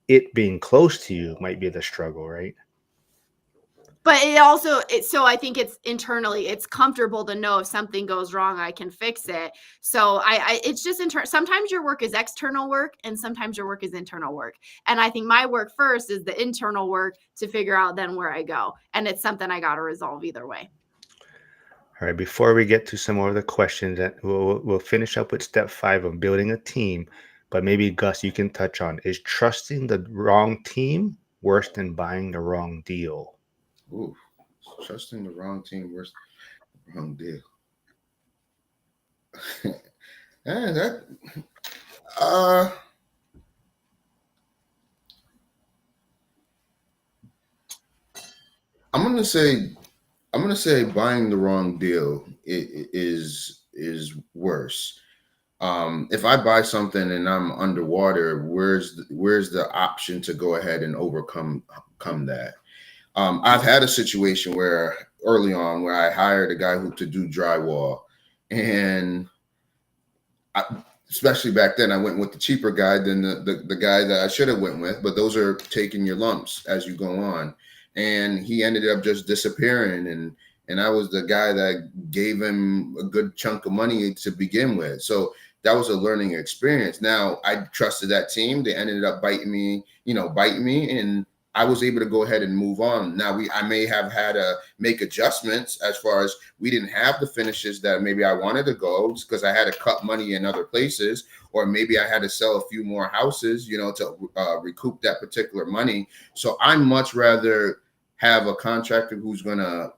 it being close to you might be the struggle, right? But it also, so I think it's internally, it's comfortable to know if something goes wrong, I can fix it. So it's just sometimes your work is external work and sometimes your work is internal work. And I think my work first is the internal work to figure out then where I go. And it's something I got to resolve either way. All right, before we get to some more of the questions, that we'll finish up with step 5 of building a team. But maybe Gus, you can touch on, is trusting the wrong team worse than buying the wrong deal? Ooh, trusting the wrong team versus the wrong deal. Yeah, that I'm gonna say buying the wrong deal is worse. If I buy something and I'm underwater, where's the option to go ahead and overcome that? I've had a situation where early on where I hired a guy to do drywall, and especially back then, I went with the cheaper guy than the guy that I should have went with. But those are taking your lumps as you go on, and he ended up just disappearing. And I was the guy that gave him a good chunk of money to begin with. So that was a learning experience. Now I trusted that team. They ended up biting me, and I was able to go ahead and move on. Now I may have had to make adjustments as far as we didn't have the finishes that maybe I wanted to go because I had to cut money in other places, or maybe I had to sell a few more houses, to recoup that particular money. So I much rather have a contractor who's gonna,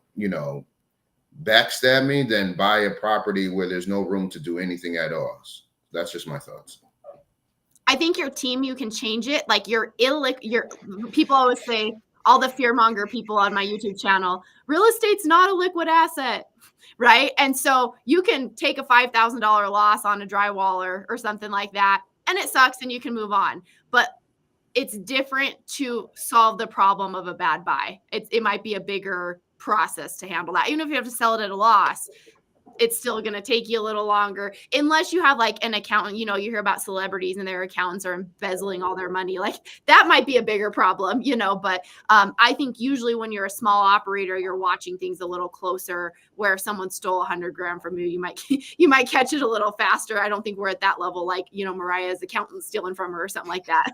backstab me than buy a property where there's no room to do anything at all. That's just my thoughts. I think your team, you can change it. Like your people always say, all the fearmonger people on my YouTube channel, real estate's not a liquid asset, right? And so you can take a $5,000 loss on a drywaller or something like that, and it sucks and you can move on. But it's different to solve the problem of a bad buy. It might be a bigger process to handle that. Even if you have to sell it at a loss, it's still going to take you a little longer unless you have like an accountant. You hear about celebrities and their accountants are embezzling all their money. Like that might be a bigger problem, but I think usually when you're a small operator, you're watching things a little closer. Where if someone stole $100,000 from you, you might catch it a little faster. I don't think we're at that level. Like, Mariah's accountant stealing from her or something like that.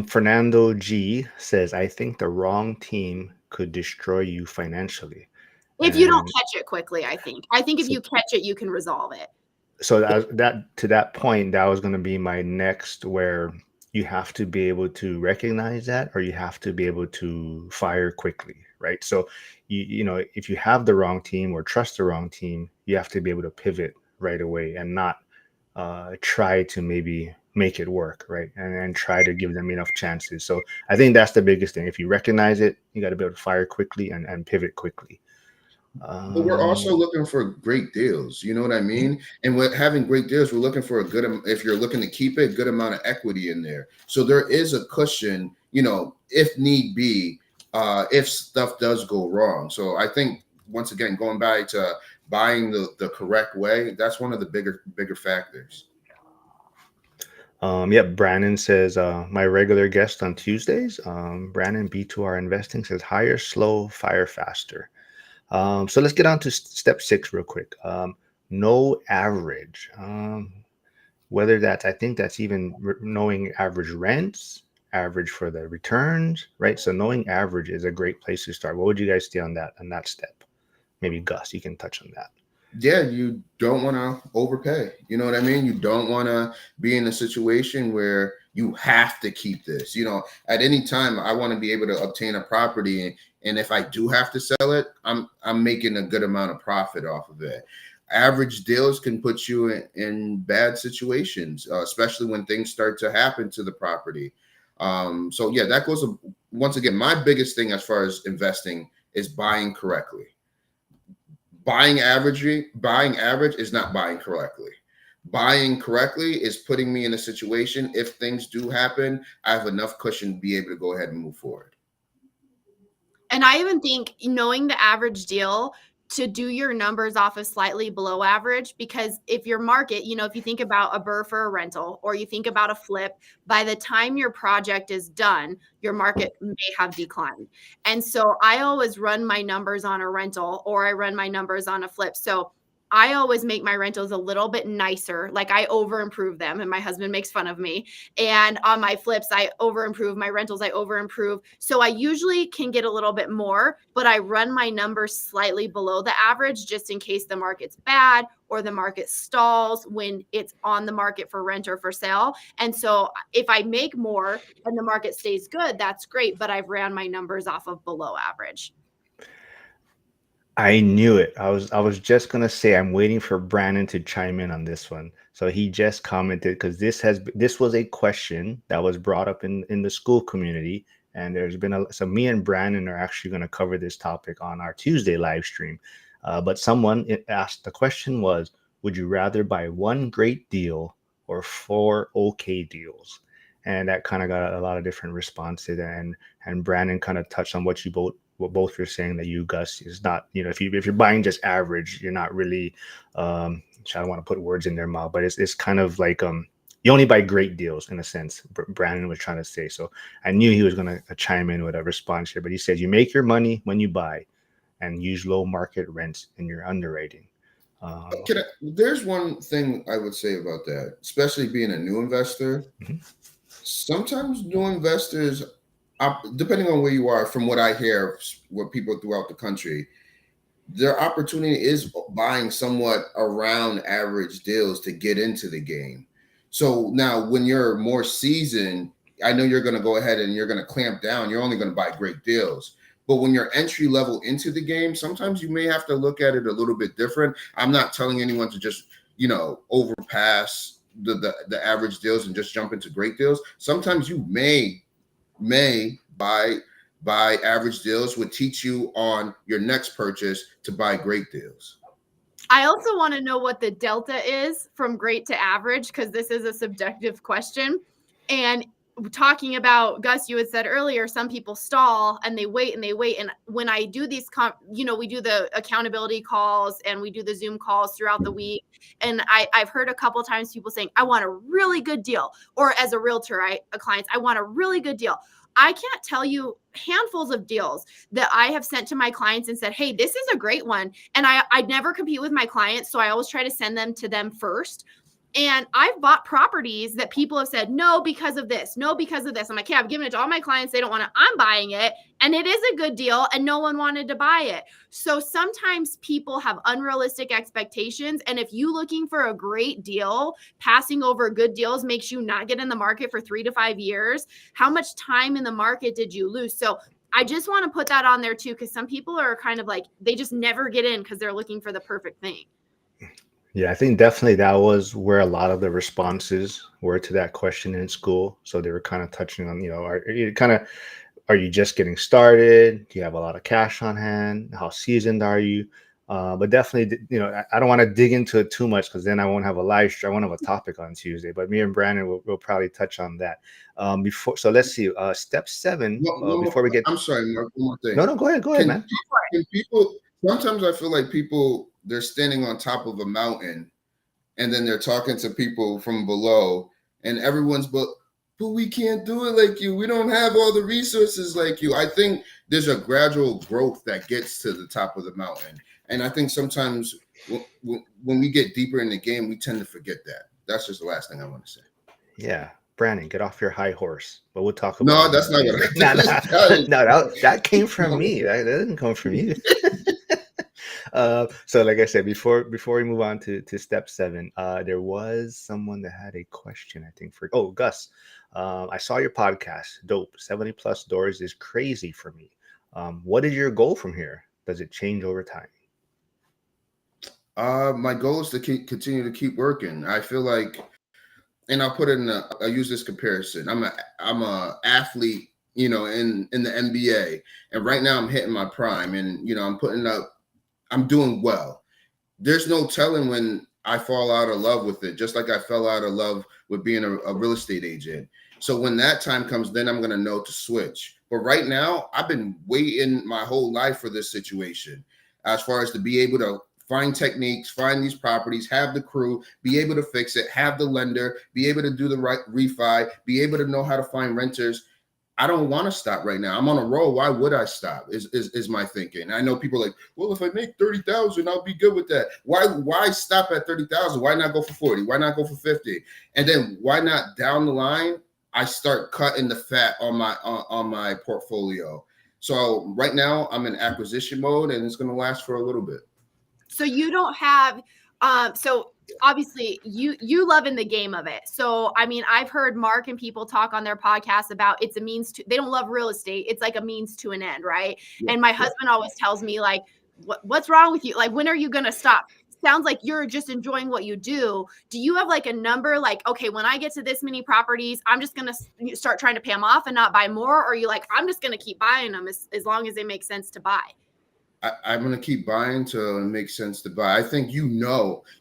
Fernando G says, I think the wrong team could destroy you financially. If you don't catch it quickly, I think if you catch it, you can resolve it. So that to that point, that was going to be my next, where you have to be able to recognize that, or you have to be able to fire quickly, right? So if you have the wrong team or trust the wrong team, you have to be able to pivot right away and not try to maybe make it work, right? And try to give them enough chances. So I think that's the biggest thing. If you recognize it, you got to be able to fire quickly and pivot quickly. But we're also looking for great deals. You know what I mean? And with having great deals, we're looking for if you're looking to keep it, good amount of equity in there. So there is a cushion, if need be, if stuff does go wrong. So I think, once again, going back to buying the correct way, that's one of the bigger factors. Brandon says, my regular guest on Tuesdays, Brandon B2R Investing, says, hire slow, fire faster. So let's get on to step 6 real quick. No average. whether that's, I think that's even knowing average rents, average for the returns, right? So knowing average is a great place to start. What would you guys say on that step? Maybe Gus, you can touch on that. Yeah, you don't want to overpay. You know what I mean? You don't want to be in a situation where you have to keep this. At any time, I want to be able to obtain a property, and if I do have to sell it, I'm making a good amount of profit off of it. Average deals can put you in bad situations, especially when things start to happen to the property. So yeah, that goes once again. My biggest thing as far as investing is buying correctly. Buying average is not buying correctly. Buying correctly is putting me in a situation, if things do happen, I have enough cushion to be able to go ahead and move forward. And I even think knowing the average deal to do your numbers off of slightly below average, because if your market, if you think about a BRRRR for a rental or you think about a flip, by the time your project is done, your market may have declined. And so I always run my numbers on a rental or I run my numbers on a flip. So I always make my rentals a little bit nicer. Like I over improve them and my husband makes fun of me. And on my flips, I over improve my rentals. I over improve. So I usually can get a little bit more, but I run my numbers slightly below the average just in case the market's bad or the market stalls when it's on the market for rent or for sale. And so if I make more and the market stays good, that's great. But I've ran my numbers off of below average. I knew it. I was just gonna say I'm waiting for Brandon to chime in on this one. So he just commented because this was a question that was brought up in the school community, and there's been so me and Brandon are actually going to cover this topic on our Tuesday live stream. But someone asked, the question was, would you rather buy one great deal or 4 okay deals? And that kind of got a lot of different responses, and Brandon kind of touched on what both you're saying, that you, Gus, is not, if you're buying just average, you're not really, I don't want to put words in their mouth, but it's kind of like, you only buy great deals in a sense, Brandon was trying to say. So I knew he was going to chime in with a response here, but he said, you make your money when you buy and use low market rents in your underwriting. There's one thing I would say about that, especially being a new investor. Mm-hmm. Sometimes new investors, depending on where you are, from what I hear, with people throughout the country, their opportunity is buying somewhat around average deals to get into the game. So now when you're more seasoned, I know you're going to go ahead and you're going to clamp down. You're only going to buy great deals. But when you're entry level into the game, sometimes you may have to look at it a little bit different. I'm not telling anyone to just, overpass the average deals and just jump into great deals. Sometimes you may buy average deals, would teach you on your next purchase to buy great deals. I also want to know what the delta is from great to average, because this is a subjective question. And talking about, Gus, you had said earlier, some people stall and they wait and they wait. And when I do these, we do the accountability calls and we do the Zoom calls throughout the week. And I've heard a couple of times people saying, I want a really good deal. Or as a realtor, clients, I want a really good deal. I can't tell you handfuls of deals that I have sent to my clients and said, hey, this is a great one. And I never compete with my clients. So I always try to send them to them first. And I've bought properties that people have said, no, because of this, no, because of this. I'm like, yeah, I've given it to all my clients. They don't want to, I'm buying it. And it is a good deal and no one wanted to buy it. So sometimes people have unrealistic expectations. And if you looking for a great deal, passing over good deals makes you not get in the market for 3 to 5 years. How much time in the market did you lose? So I just want to put that on there too, because some people are kind of like, they just never get in because they're looking for the perfect thing. Yeah, I think definitely that was where a lot of the responses were to that question in school. So they were kind of touching on, are you just getting started? Do you have a lot of cash on hand? How seasoned are you? But definitely, I don't want to dig into it too much because then I won't have a live stream. I won't have a topic on Tuesday. But me and Brandon will probably touch on that So let's see. Step 7. Before we get, I'm sorry, Mark. One more thing. No, go ahead, man. Can people? Sometimes I feel like people, they're standing on top of a mountain and then they're talking to people from below and everyone's, but we can't do it like you. We don't have all the resources like you. I think there's a gradual growth that gets to the top of the mountain. And I think sometimes when we get deeper in the game, we tend to forget that. That's just the last thing I want to say. Yeah. Brandon, get off your high horse. But we'll talk about No, it that's not later. what No, I no, that came from me. That didn't come from you. So like I said, before we move on to step 7, there was someone that had a question, I think, for Gus. I saw your podcast. Dope. 70 plus doors is crazy for me. What is your goal from here? Does it change over time? My goal is to continue to keep working. I feel like, and I'll put it in I use this comparison. I'm a athlete, in the NBA, and right now I'm hitting my prime, and I'm doing well. There's no telling when I fall out of love with it, just like I fell out of love with being a real estate agent. So when that time comes, then I'm going to know to switch. But right now, I've been waiting my whole life for this situation, as far as to be able to find techniques, find these properties, have the crew, be able to fix it, have the lender, be able to do the right refi, be able to know how to find renters. I don't want to stop right now. I'm on a roll. Why would I stop? Is my thinking. I know people are like, well, if I make 30,000, I'll be good with that. Why stop at 30,000? Why not go for 40? Why not go for 50? And then why not down the line, I start cutting the fat on my portfolio. So right now I'm in acquisition mode, and it's going to last for a little bit. So you don't have, so obviously you love in the game of it. So, I mean, I've heard Mark and people talk on their podcast about it's a means to, they don't love real estate. It's like a means to an end. Right. Yeah. And my husband always tells me like, what's wrong with you? Like, when are you going to stop? Sounds like you're just enjoying what you do. Do you have like a number like, okay, when I get to this many properties, I'm just going to start trying to pay them off and not buy more? Or are you like, I'm just going to keep buying them as long as they make sense to buy? I'm going to keep buying till it makes sense to buy. I think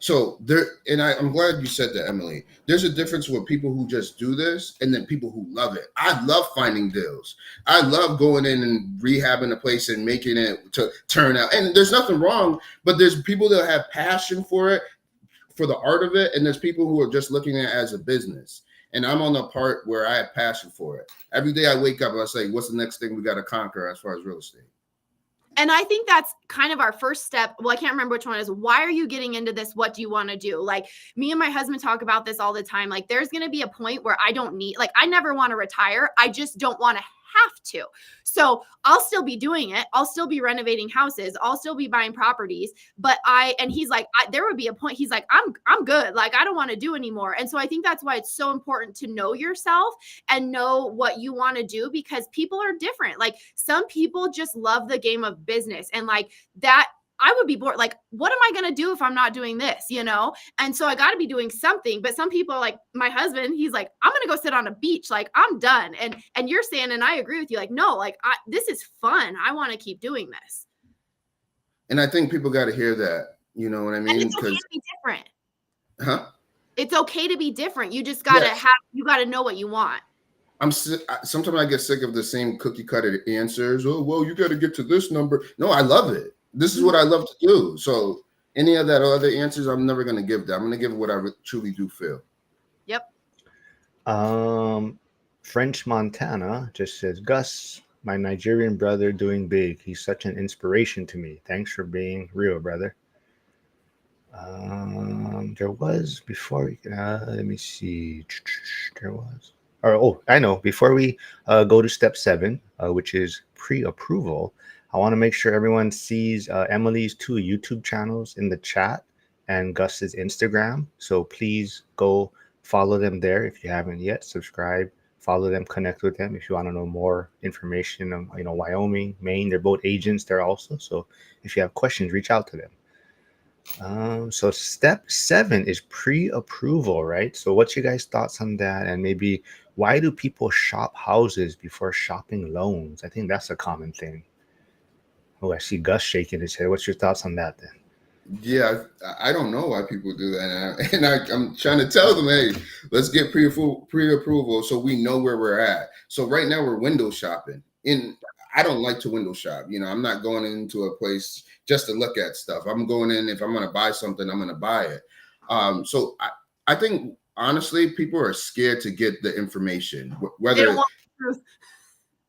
so there, and I'm glad you said that, Emily. There's a difference with people who just do this and then people who love it. I love finding deals. I love going in and rehabbing a place and making it to turn out. And there's nothing wrong, but there's people that have passion for it, for the art of it, and there's people who are just looking at it as a business. And I'm on the part where I have passion for it. Every day I wake up and I say, what's the next thing we got to conquer as far as real estate? And I think that's kind of our first step. Well, I can't remember which one it is. Why are you getting into this? What do you want to do? Like, me and my husband talk about this all the time. Like, there's going to be a point where I don't need, like, I never want to retire. I just don't want to have to. So I'll still be doing it. I'll still be renovating houses. I'll still be buying properties. But and he's like, there would be a point. He's like, I'm good. Like, I don't want to do anymore. And so I think that's why it's so important to know yourself and know what you want to do, because people are different. Like, some people just love the game of business, and like that, I would be bored. Like, what am I going to do if I'm not doing this, And so I got to be doing something. But some people are like my husband, he's like, I'm going to go sit on a beach. Like, I'm done. And you're saying, and I agree with you, like, no, like this is fun. I want to keep doing this. And I think people got to hear that, you know what I mean? And it's okay to be different. Huh? It's okay to be different. You just got to you got to know what you want. Sometimes I get sick of the same cookie cutter answers. Oh, well, you got to get to this number. No, I love it. This is what I love to do. So any of that other answers, I'm never going to give that. I'm going to give what I truly do feel. Yep. French Montana just says, Gus, my Nigerian brother doing big. He's such an inspiration to me. Thanks for being real, brother. There was before, let me see. There was. I know. Before we go to step 7, which is pre-approval, I want to make sure everyone sees Emily's 2 YouTube channels in the chat and Gus's Instagram. So please go follow them there if you haven't yet. Subscribe, follow them, connect with them if you want to know more information on Wyoming, Maine. They're both agents there also. So if you have questions, reach out to them. So step 7 is pre-approval, right? So what's your guys' thoughts on that? And maybe why do people shop houses before shopping loans? I think that's a common thing. Oh, I see Gus shaking his head. What's your thoughts on that then? Yeah, I don't know why people do that. And I'm trying to tell them, hey, let's get pre-approval so we know where we're at. So right now we're window shopping. And I don't like to window shop. I'm not going into a place just to look at stuff. I'm going in, if I'm going to buy something, I'm going to buy it. So I think, honestly, people are scared to get the information. Whether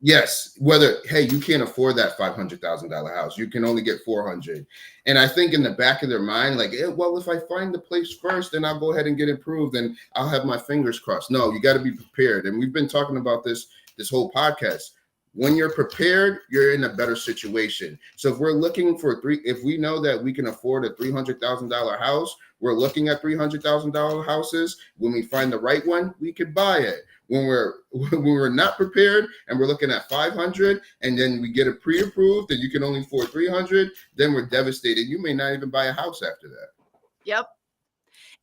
Yes, whether hey, you can't afford that $500,000 house, you can only get 400. And I think in the back of their mind, like, well, if I find the place first, then I'll go ahead and get approved, and I'll have my fingers crossed. No, you got to be prepared, and we've been talking about this whole podcast. When you're prepared, you're in a better situation. So if we're looking for if we know that we can afford a $300,000 house, we're looking at $300,000 houses. When we find the right one, we could buy it. When we're not prepared and we're looking at 500 and then we get it pre-approved and you can only afford 300, then we're devastated. You may not even buy a house after that. Yep.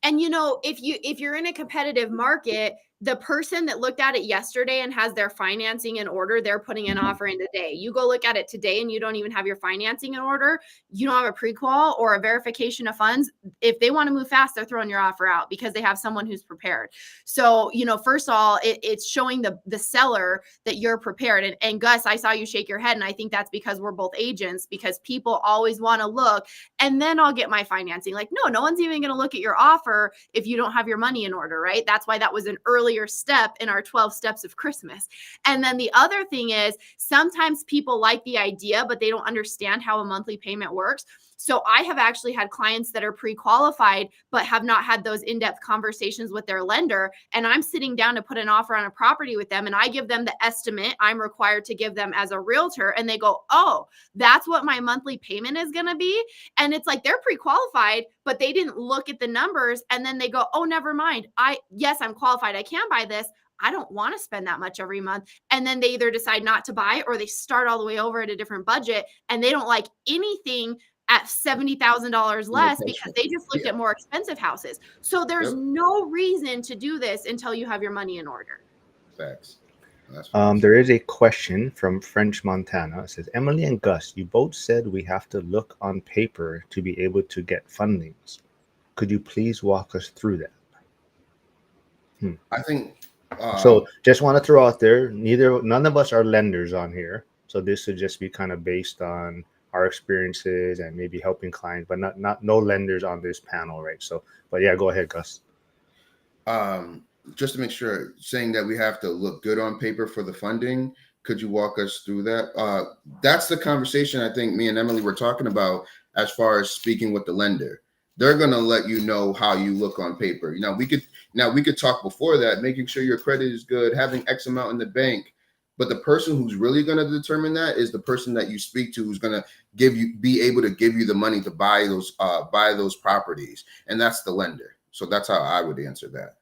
And if you're in a competitive market, the person that looked at it yesterday and has their financing in order, they're putting an offer in today. You go look at it today and you don't even have your financing in order. You don't have a pre-qual or a verification of funds. If they want to move fast, they're throwing your offer out because they have someone who's prepared. So, first of all, it's showing the seller that you're prepared. And Gus, I saw you shake your head. And I think that's because we're both agents, because people always want to look and then I'll get my financing. Like, no one's even going to look at your offer if you don't have your money in order, right? That's why that was an earlier step in our 12 steps of Christmas. And then the other thing is sometimes people like the idea, but they don't understand how a monthly payment works. So I have actually had clients that are pre-qualified, but have not had those in-depth conversations with their lender. And I'm sitting down to put an offer on a property with them. And I give them the estimate I'm required to give them as a realtor. And they go, oh, that's what my monthly payment is going to be. And it's like, they're pre-qualified, but they didn't look at the numbers. And then they go, oh, never mind. Yes, I'm qualified. I can buy this. I don't want to spend that much every month. And then they either decide not to buy or they start all the way over at a different budget and they don't like anything at $70,000 less because they just looked at more expensive houses. So there's no reason to do this until you have your money in order. Facts. There is a question from French Montana. It says, Emily and Gus, you both said we have to look on paper to be able to get fundings. Could you please walk us through that? I think so just want to throw out there, none of us are lenders on here. So this would just be kind of based on our experiences and maybe helping clients, but no lenders on this panel, right? So, but yeah, go ahead, Gus. Just to make sure, saying that we have to look good on paper for the funding, could you walk us through that? That's the conversation I think me and Emily were talking about as far as speaking with the lender. They're going to let you know how you look on paper. We could talk before that, making sure your credit is good, having X amount in the bank. But the person who's really going to determine that is the person that you speak to, who's going to be able to give you the money to buy those properties. And that's the lender. So that's how I would answer that.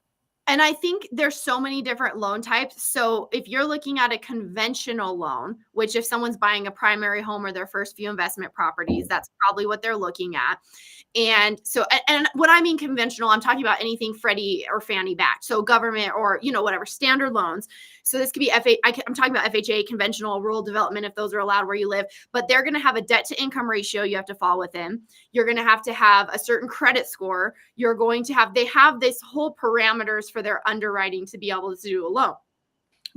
And I think there's so many different loan types. So if you're looking at a conventional loan, which if someone's buying a primary home or their first few investment properties, that's probably what they're looking at. And so, and when I mean conventional, I'm talking about anything Freddie or Fannie backed. So government or, whatever, standard loans. So this could be I'm talking about FHA, conventional, rural development, if those are allowed where you live, but they're going to have a debt to income ratio you have to fall within. You're going to have a certain credit score. They have this whole parameters for their underwriting to be able to do a loan.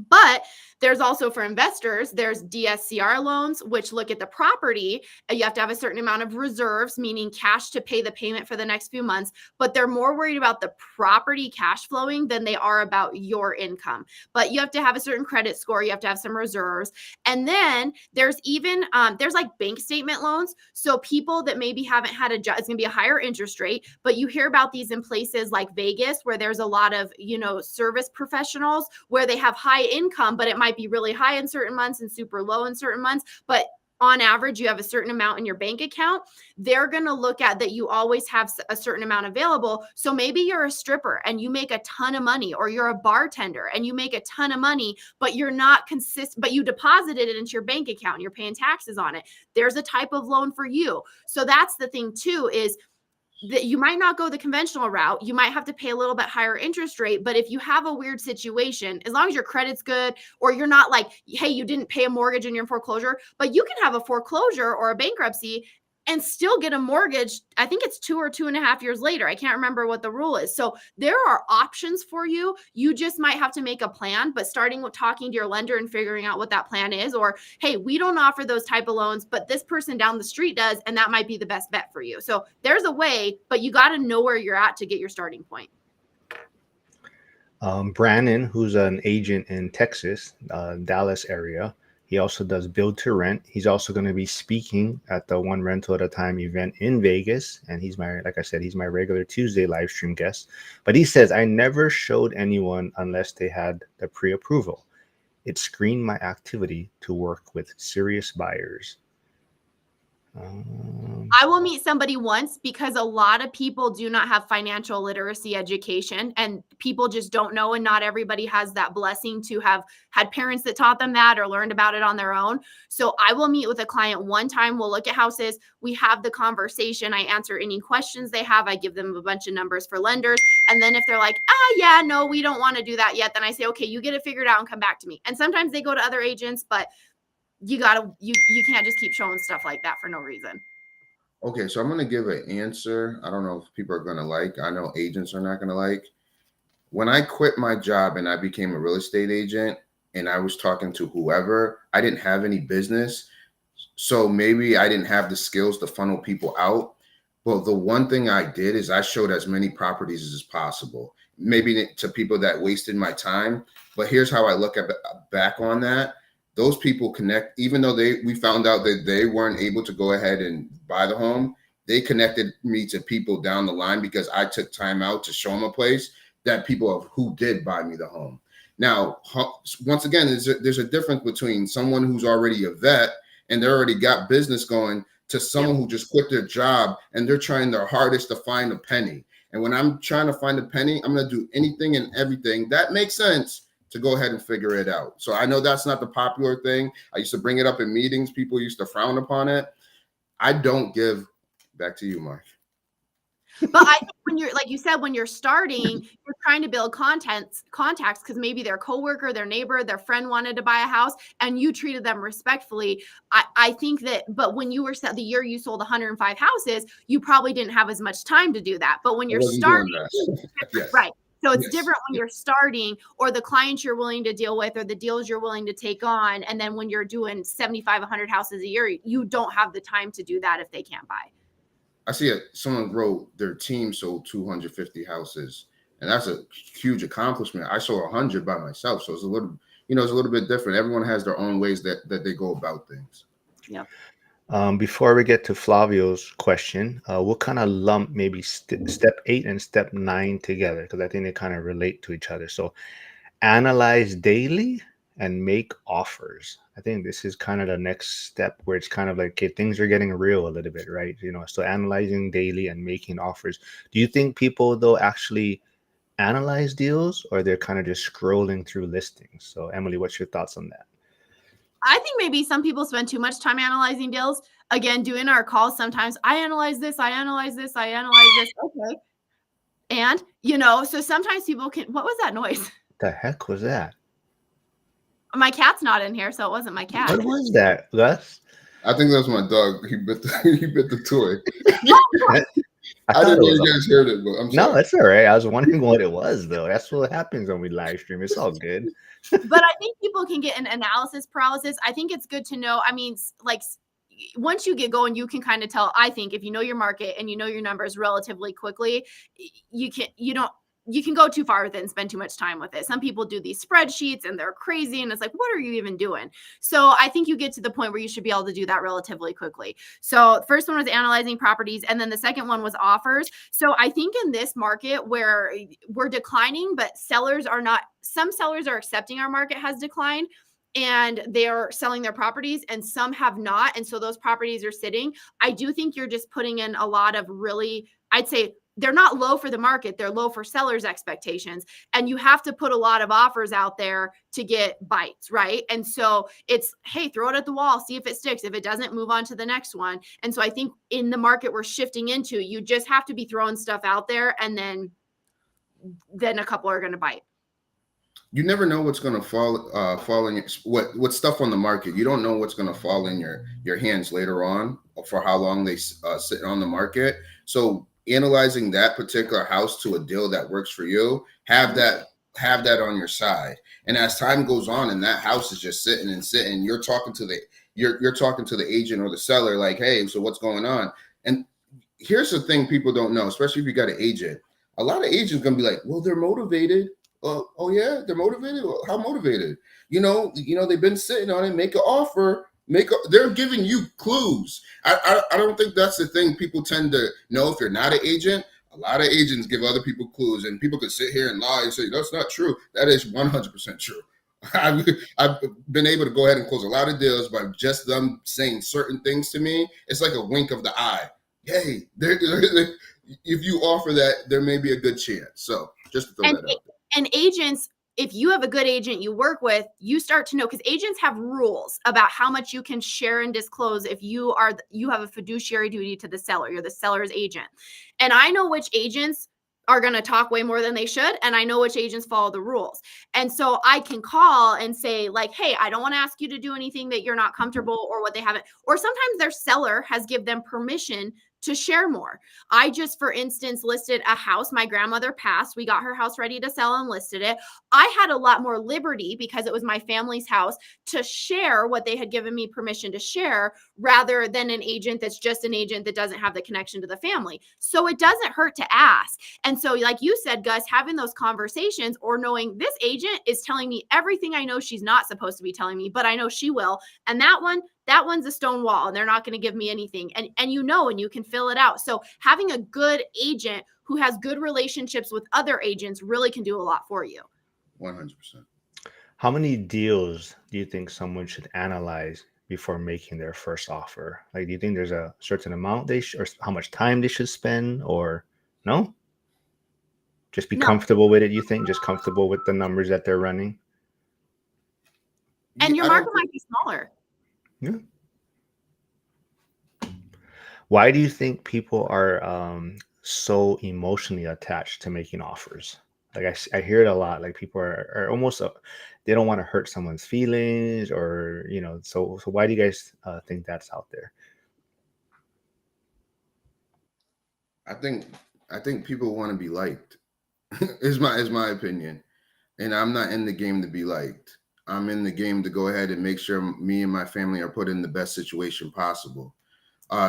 But there's also for investors, there's DSCR loans, which look at the property. You have to have a certain amount of reserves, meaning cash to pay the payment for the next few months. But they're more worried about the property cash flowing than they are about your income. But you have to have a certain credit score. You have to have some reserves. And then there's even, there's like bank statement loans. So people that maybe haven't had a job, it's going to be a higher interest rate. But you hear about these in places like Vegas, where there's a lot of, service professionals where they have high income, but it might be really high in certain months and super low in certain months. But on average, you have a certain amount in your bank account. They're going to look at that you always have a certain amount available. So maybe you're a stripper and you make a ton of money, or you're a bartender and you make a ton of money, but you're not consistent, but you deposited it into your bank account and you're paying taxes on it. There's a type of loan for you. So that's the thing too, is that you might not go the conventional route. You might have to pay a little bit higher interest rate. But if you have a weird situation, as long as your credit's good, or you're not like, hey, you didn't pay a mortgage and you're in foreclosure, but you can have a foreclosure or a bankruptcy and still get a mortgage. I think it's 2 or 2.5 years later. I can't remember what the rule is. So there are options for you. You just might have to make a plan, but starting with talking to your lender and figuring out what that plan is, or, hey, we don't offer those type of loans, but this person down the street does, and that might be the best bet for you. So there's a way, but you got to know where you're at to get your starting point. Brandon, who's an agent in Texas, Dallas area, He also does build to rent. He's also going to be speaking at the One Rental at a Time event in Vegas. And he's my, like I said, he's my regular Tuesday live stream guest. But he says, I never showed anyone unless they had the pre-approval. It screened my activity to work with serious buyers. I will meet somebody once because a lot of people do not have financial literacy education and people just don't know. And not everybody has that blessing to have had parents that taught them that or learned about it on their own. So I will meet with a client one time. We'll look at houses. We have the conversation. I answer any questions they have. I give them a bunch of numbers for lenders. And then if they're like, yeah, no, we don't want to do that yet. Then I say, okay, you get it figured out and come back to me. And sometimes they go to other agents, but you can't just keep showing stuff like that for no reason. Okay, so I'm going to give an answer. I don't know if people are going to like. I know agents are not going to like. When I quit my job and I became a real estate agent and I was talking to whoever, I didn't have any business. So maybe I didn't have the skills to funnel people out. But the one thing I did is I showed as many properties as possible, maybe to people that wasted my time. But here's how I look back on that. Those people connect, even though we found out that they weren't able to go ahead and buy the home, they connected me to people down the line because I took time out to show them a place that people who did buy me the home. Now, once again, there's a difference between someone who's already a vet and they already got business going to someone who just quit their job and they're trying their hardest to find a penny. And when I'm trying to find a penny, I'm going to do anything and everything that makes sense to go ahead and figure it out. So I know that's not the popular thing. I used to bring it up in meetings. People used to frown upon it. I don't give. Back to you, Mark. But I think when you're, like you said, when you're starting, you're trying to build contacts because maybe their coworker, their neighbor, their friend wanted to buy a house and you treated them respectfully. I think that, but when you were the year you sold 105 houses, you probably didn't have as much time to do that. But when you're starting, yes. Right. So it's different when you're starting or the clients you're willing to deal with or the deals you're willing to take on. And then when you're doing 75, 100 houses a year, you don't have the time to do that if they can't buy. I see someone wrote their team sold 250 houses, and that's a huge accomplishment. I sold 100 by myself. So it's a little bit different. Everyone has their own ways that they go about things. Yep. Before we get to Flavio's question, we'll kind of lump maybe step 8 and step 9 together because I think they kind of relate to each other. So analyze daily and make offers. I think this is kind of the next step where it's kind of like, okay, things are getting real a little bit, right? So analyzing daily and making offers. Do you think people though actually analyze deals or they're kind of just scrolling through listings? So Emily, what's your thoughts on that? I think maybe some people spend too much time analyzing deals. Again, doing our calls, sometimes I analyze this. Okay. And, so sometimes people what was that noise? The heck was that? My cat's not in here, so it wasn't my cat. What was that, Gus? I think that's my dog. He bit the toy. I didn't know you guys heard it, but I'm sorry. No, that's all right. I was wondering what it was, though. That's what happens when we live stream. It's all good. But I think people can get an analysis paralysis. I think it's good to know. I mean, like once you get going, you can kind of tell, I think if you know your market and you know your numbers relatively quickly, you can go too far with it and spend too much time with it. Some people do these spreadsheets and they're crazy and it's like, what are you even doing? So I think you get to the point where you should be able to do that relatively quickly. So the first one was analyzing properties. And then the second one was offers. So I think in this market where we're declining, but some sellers are accepting our market has declined and they're selling their properties and some have not. And so those properties are sitting. I do think you're just putting in a lot of really, I'd say, they're not low for the market. They're low for sellers' expectations. And you have to put a lot of offers out there to get bites, right? And so it's, hey, throw it at the wall, see if it sticks. If it doesn't, move on to the next one. And so I think in the market we're shifting into, you just have to be throwing stuff out there and then a couple are going to bite. You never know what's going to fall in what stuff on the market. You don't know what's going to fall in your hands later on or for how long they sit on the market. So analyzing that particular house to a deal that works for you, have that on your side. And as time goes on and that house is just sitting, you're talking to the agent or the seller like, hey, so what's going on? And here's the thing people don't know, especially if you got an agent. A lot of agents going to be like, well, they're motivated. Oh yeah, they're motivated. Well, how motivated? They've been sitting on it. Make an offer. They're giving you clues. I don't think that's the thing. People tend to know if you're not an agent. A lot of agents give other people clues, and people could sit here and lie and say that's not true. That is 100% true. I've been able to go ahead and close a lot of deals by just them saying certain things to me. It's like a wink of the eye. Hey, if you offer that, there may be a good chance. So just to throw that out there. And agents, if you have a good agent you work with, you start to know, because agents have rules about how much you can share and disclose if you have a fiduciary duty to the seller. You're the seller's agent. And I know which agents are going to talk way more than they should. And I know which agents follow the rules. And so I can call and say like, hey, I don't want to ask you to do anything that you're not comfortable or what they haven't. Or sometimes their seller has give them permission to share more. I just, for instance, listed a house. My grandmother passed. We got her house ready to sell and listed it. I had a lot more liberty because it was my family's house to share what they had given me permission to share rather than an agent that's just an agent that doesn't have the connection to the family. So it doesn't hurt to ask. And so like you said, Gus, having those conversations or knowing this agent is telling me everything I know she's not supposed to be telling me, but I know she will. And that one's a stone wall and they're not going to give me anything. And and you can fill it out. So having a good agent who has good relationships with other agents really can do a lot for you. 100%. How many deals do you think someone should analyze before making their first offer? Like, do you think there's a certain amount or how much time they should spend, or no? Just be comfortable with it, you think? Just comfortable with the numbers that they're running? And your market might be smaller. Yeah. Why do you think people are so emotionally attached to making offers? Like I hear it a lot. Like people are almost they don't want to hurt someone's feelings, or So why do you guys think that's out there? I think people want to be liked. is my opinion, and I'm not in the game to be liked. I'm in the game to go ahead and make sure me and my family are put in the best situation possible.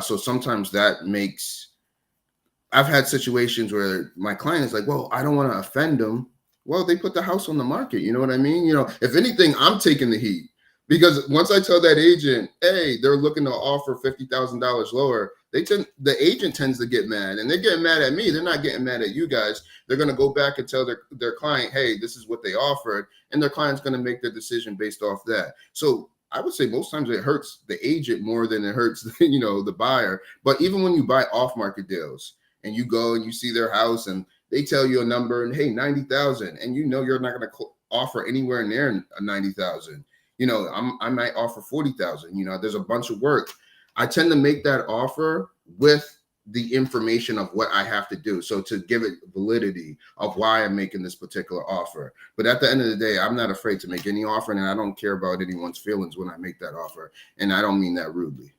So sometimes I've had situations where my client is like, well, I don't want to offend them. Well, they put the house on the market. You know what I mean? If anything, I'm taking the heat, because once I tell that agent, hey, they're looking to offer $50,000 lower, the agent tends to get mad, and they're getting mad at me. They're not getting mad at you guys. They're going to go back and tell their client, hey, this is what they offered. And their client's going to make their decision based off that. So I would say most times it hurts the agent more than it hurts, the buyer. But even when you buy off-market deals and you go and you see their house and they tell you a number and hey, 90,000, and you're not going to offer anywhere near a 90,000. I might offer 40,000. There's a bunch of work. I tend to make that offer with the information of what I have to do. So to give it validity of why I'm making this particular offer. But at the end of the day, I'm not afraid to make any offer, and I don't care about anyone's feelings when I make that offer. And I don't mean that rudely.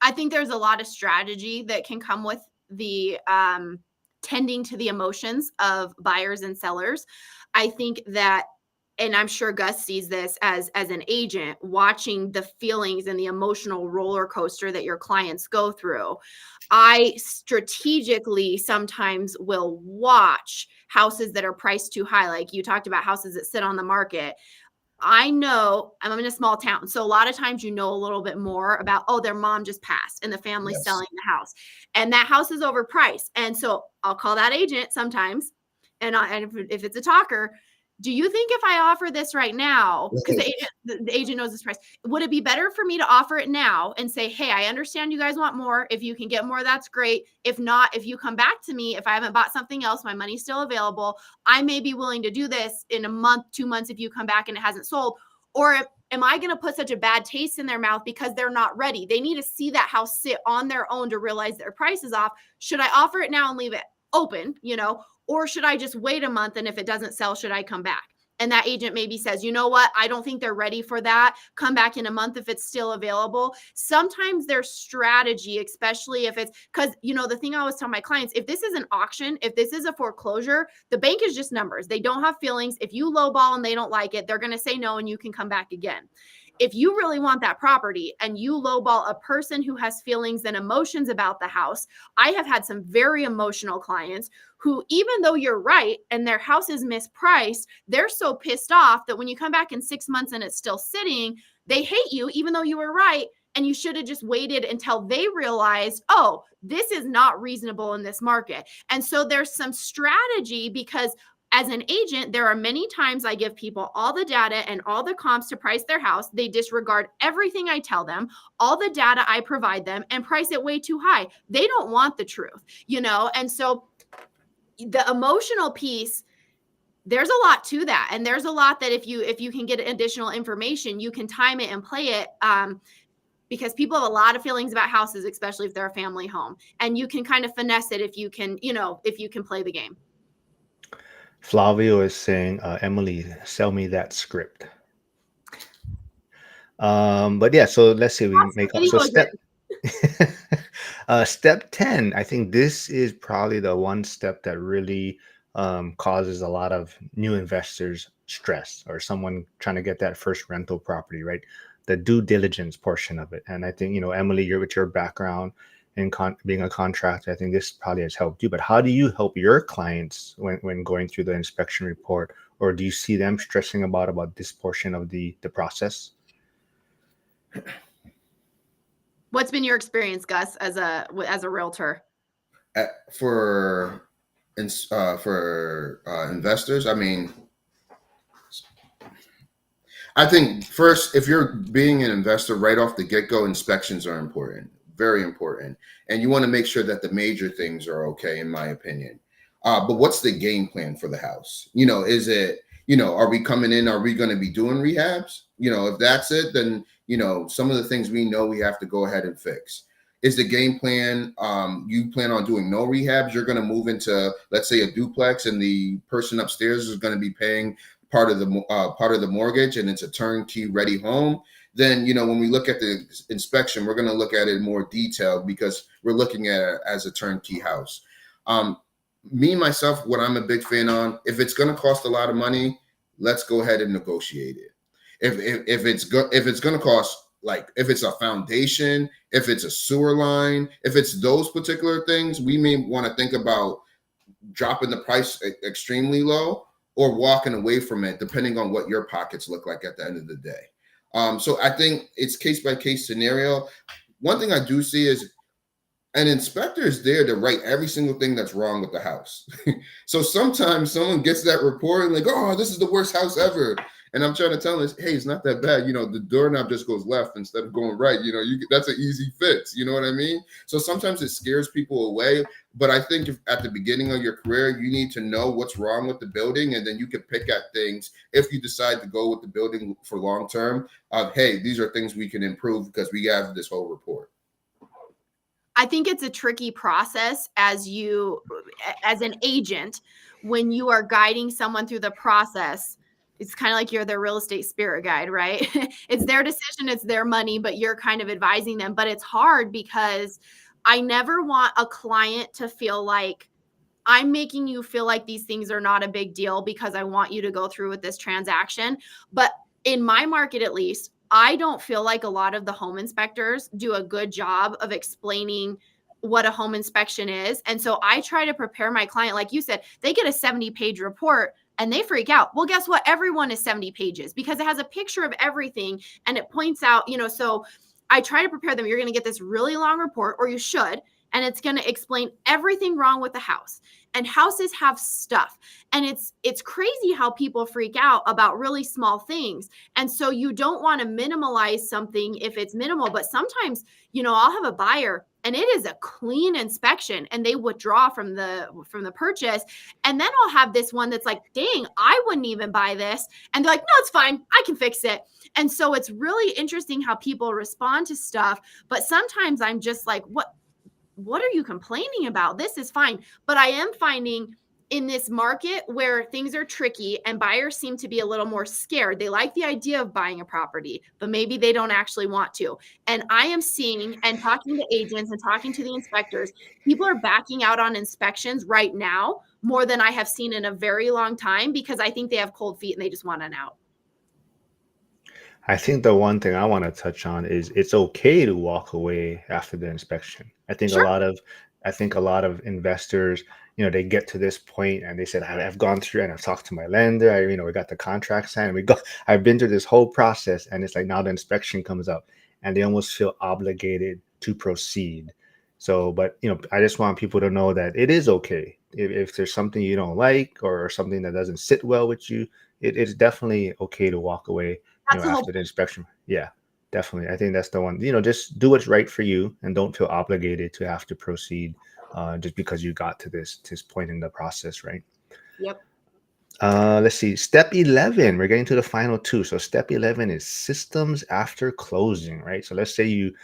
I think there's a lot of strategy that can come with the tending to the emotions of buyers and sellers. I think that, and I'm sure Gus sees this as an agent, watching the feelings and the emotional roller coaster that your clients go through. I strategically sometimes will watch houses that are priced too high. Like you talked about houses that sit on the market. I know I'm in a small town. So a lot of times, a little bit more about, their mom just passed and the family's selling the house and that house is overpriced. And so I'll call that agent sometimes. And if it's a talker, do you think if I offer this right now, because the agent knows this price, would it be better for me to offer it now and say, hey, I understand you guys want more. If you can get more, that's great. If not, if you come back to me, if I haven't bought something else, my money's still available. I may be willing to do this in a month, 2 months, if you come back and it hasn't sold. Or am I going to put such a bad taste in their mouth because they're not ready? They need to see that house sit on their own to realize their price is off. Should I offer it now and leave it open, or should I just wait a month? And if it doesn't sell, should I come back? And that agent maybe says, you know what? I don't think they're ready for that. Come back in a month if it's still available. Sometimes there's strategy, especially if it's because, the thing I always tell my clients, if this is an auction, if this is a foreclosure, the bank is just numbers. They don't have feelings. If you lowball and they don't like it, they're going to say no and you can come back again. if you really want that property and you lowball a person who has feelings and emotions about the house, I have had some very emotional clients who, even though you're right and their house is mispriced, they're so pissed off that when you come back in 6 months and it's still sitting, they hate you, even though you were right. And you should have just waited until they realized, oh, this is not reasonable in this market. And so there's some strategy, because as an agent, there are many times I give people all the data and all the comps to price their house. They disregard everything I tell them, all the data I provide them, and price it way too high. They don't want the truth, And so the emotional piece, there's a lot to that. And there's a lot that if you can get additional information, you can time it and play it. Because people have a lot of feelings about houses, especially if they're a family home, and you can kind of finesse it if you can play the game. Flavio is saying, Emily, sell me that script. But yeah, so let's see. Step 10. I think this is probably the one step that really causes a lot of new investors stress, or someone trying to get that first rental property, right? The due diligence portion of it. And I think, Emily, you're with your background in being a contractor, I think this probably has helped you. But how do you help your clients when going through the inspection report? Or do you see them stressing about this portion of the process? What's been your experience, Gus, as a realtor? For investors, I think first, if you're being an investor right off the get-go, inspections are important, very important. And you want to make sure that the major things are okay, in my opinion. But what's the game plan for the house? Is it, are we coming in? Are we going to be doing rehabs? If that's it, then, some of the things we know we have to go ahead and fix. Is the game plan, you plan on doing no rehabs? You're going to move into, let's say, a duplex, and the person upstairs is going to be paying part of the mortgage, and it's a turnkey ready home. Then, when we look at the inspection, we're going to look at it in more detail, because we're looking at it as a turnkey house. Me, myself, what I'm a big fan on, if it's going to cost a lot of money, let's go ahead and negotiate it. If it's going to cost, like, if it's a foundation, if it's a sewer line, if it's those particular things, we may want to think about dropping the price extremely low or walking away from it, depending on what your pockets look like at the end of the day. So I think it's case by case scenario. One thing I do see is an inspector is there to write every single thing that's wrong with the house. So sometimes someone gets that report and like, oh, this is the worst house ever. And I'm trying to tell them, hey, it's not that bad. The doorknob just goes left instead of going right. That's an easy fix. You know what I mean? So sometimes it scares people away. But I think if at the beginning of your career, you need to know what's wrong with the building, and then you can pick at things if you decide to go with the building for long term. Hey, these are things we can improve because we have this whole report. I think it's a tricky process as an agent, when you are guiding someone through the process. It's kind of like you're their real estate spirit guide, right? It's their decision, it's their money, but you're kind of advising them. But it's hard because I never want a client to feel like I'm making you feel like these things are not a big deal because I want you to go through with this transaction. But in my market, at least, I don't feel like a lot of the home inspectors do a good job of explaining what a home inspection is. And so I try to prepare my client. Like you said, they get a 70-page report and they freak out. Well, guess what? Everyone is 70 pages because it has a picture of everything and it points out, so I try to prepare them. You're going to get this really long report, or you should, and it's going to explain everything wrong with the house. And houses have stuff. And it's crazy how people freak out about really small things. And so you don't want to minimalize something if it's minimal. But sometimes, I'll have a buyer and it is a clean inspection and they withdraw from the purchase. And then I'll have this one that's like, dang, I wouldn't even buy this. And they're like, no, it's fine. I can fix it. And so it's really interesting how people respond to stuff. But sometimes I'm just like, what are you complaining about? This is fine. But I am finding in this market where things are tricky and buyers seem to be a little more scared. They like the idea of buying a property, but maybe they don't actually want to. And I am seeing and talking to agents and talking to the inspectors, people are backing out on inspections right now more than I have seen in a very long time because I think they have cold feet and they just want an out. I think the one thing I want to touch on is it's okay to walk away after the inspection. Sure. I think a lot of investors, they get to this point and they said, I've gone through and I've talked to my lender. We got the contract signed. I've been through this whole process, and it's like now the inspection comes up, and they almost feel obligated to proceed. So, but I just want people to know that it is okay if there's something you don't like or something that doesn't sit well with you. It's definitely okay to walk away That's the whole after the inspection. Yeah, definitely. I think that's the one. Just do what's right for you and don't feel obligated to have to proceed just because you got to this point in the process, right? Yep. Let's see. Step 11. We're getting to the final two. So step 11 is systems after closing, right? So let's say you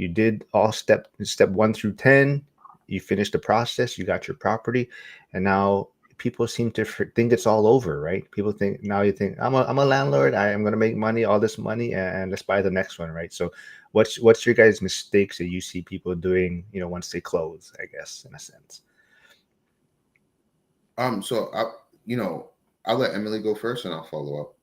did all step 1 through 10. You finished the process. You got your property, and now people seem to think it's all over, right? People think now you think I'm a landlord. I am going to make money, all this money, and let's buy the next one, right? So what's your guys' mistakes that you see people doing, once they close, I guess, in a sense? So I'll let Emily go first and I'll follow up.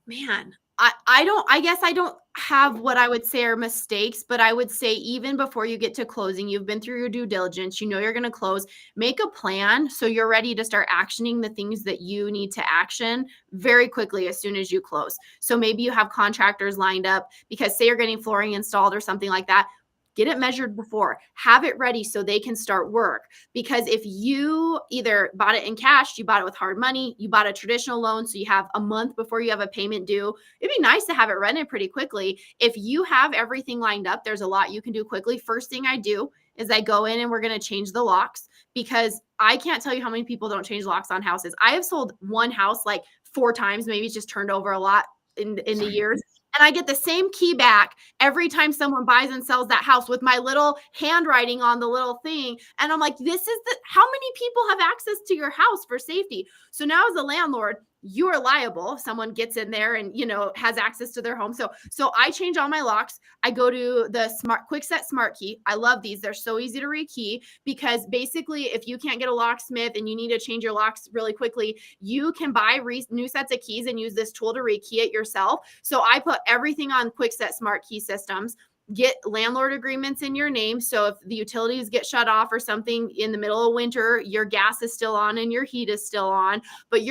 Man, I guess I don't have what I would say are mistakes, but I would say even before you get to closing, you've been through your due diligence, you're going to close, make a plan so you're ready to start actioning the things that you need to action very quickly as soon as you close. So maybe you have contractors lined up because say you're getting flooring installed or something like that. Get it measured before, have it ready so they can start work. Because if you either bought it in cash, you bought it with hard money, you bought a traditional loan, so you have a month before you have a payment due, it'd be nice to have it rented pretty quickly. If you have everything lined up, there's a lot you can do quickly. First thing I do is I go in and we're going to change the locks, because I can't tell you how many people don't change locks on houses. I have sold one house like 4 times, maybe it's just turned over a lot in the years. And I get the same key back every time someone buys and sells that house with my little handwriting on the little thing. And I'm like, how many people have access to your house for safety? So now as a landlord, you are liable if someone gets in there and, has access to their home. So I change all my locks. I go to the Kwikset Smart Key. I love these. They're so easy to rekey, because basically if you can't get a locksmith and you need to change your locks really quickly, you can buy new sets of keys and use this tool to rekey it yourself. So I put everything on Kwikset Smart Key systems. Get landlord agreements in your name. So if the utilities get shut off or something in the middle of winter, your gas is still on and your heat is still on, but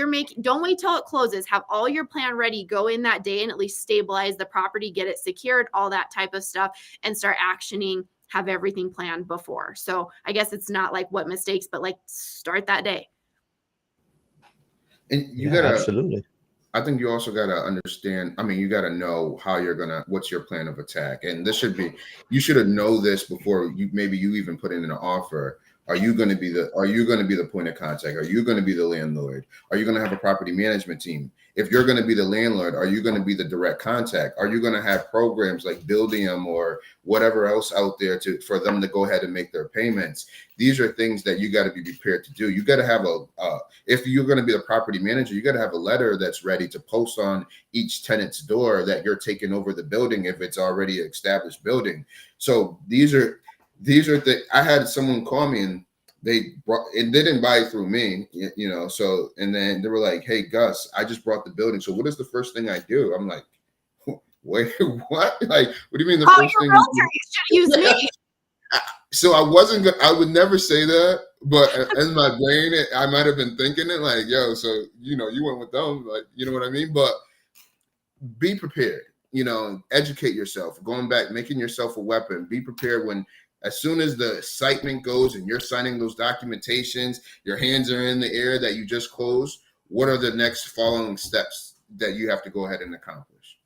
don't wait till it closes. Have all your plan ready. Go in that day and at least stabilize the property, get it secured, all that type of stuff, and start actioning. Have everything planned before. So I guess it's not like what mistakes, but like start that day. And absolutely. I think you also got to understand, you got to know what's your plan of attack. And you should know this before you even put in an offer. Are you going to be the point of contact? Are you going to be the landlord? Are you going to have a property management team? If you're going to be the landlord, are you going to be the direct contact? Are you going to have programs like Buildium or whatever else out there for them to go ahead and make their payments? These are things that you got to be prepared to do. You got to have if you're going to be the property manager, you got to have a letter that's ready to post on each tenant's door that you're taking over the building if it's already an established building. So these are I had someone call me and they didn't buy it through me, so, and then they were like, "Hey, Gus, I just brought the building. So what is the first thing I do?" I'm like, "Wait, what? Like, what do you mean the first thing?" Realtor, you should use me. So I would never say that, but in my brain, I might have been thinking it like, "Yo, so, you went with them, like, you know what I mean?" But be prepared, educate yourself, going back, making yourself a weapon. Be prepared as soon as the excitement goes and you're signing those documentations, your hands are in the air that you just closed, what are the next following steps that you have to go ahead and accomplish?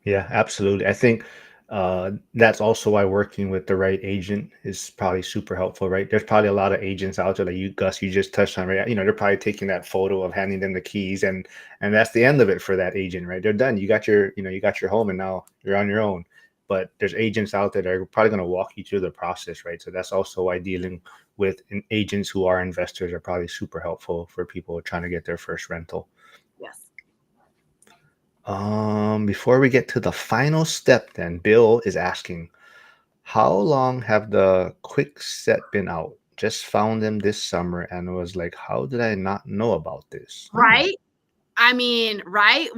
Yeah, absolutely. I think that's also why working with the right agent is probably super helpful, right? There's probably a lot of agents out there that Gus, you just touched on, right? They're probably taking that photo of handing them the keys and that's the end of it for that agent, right? They're done. You got your home and now you're on your own. But there's agents out there that are probably going to walk you through the process, right? So that's also why dealing with agents who are investors are probably super helpful for people trying to get their first rental. Yes. Before we get to the final step, then Bill is asking, how long have the Kwikset been out? Just found them this summer and was like, how did I not know about this? Right? I mean, right?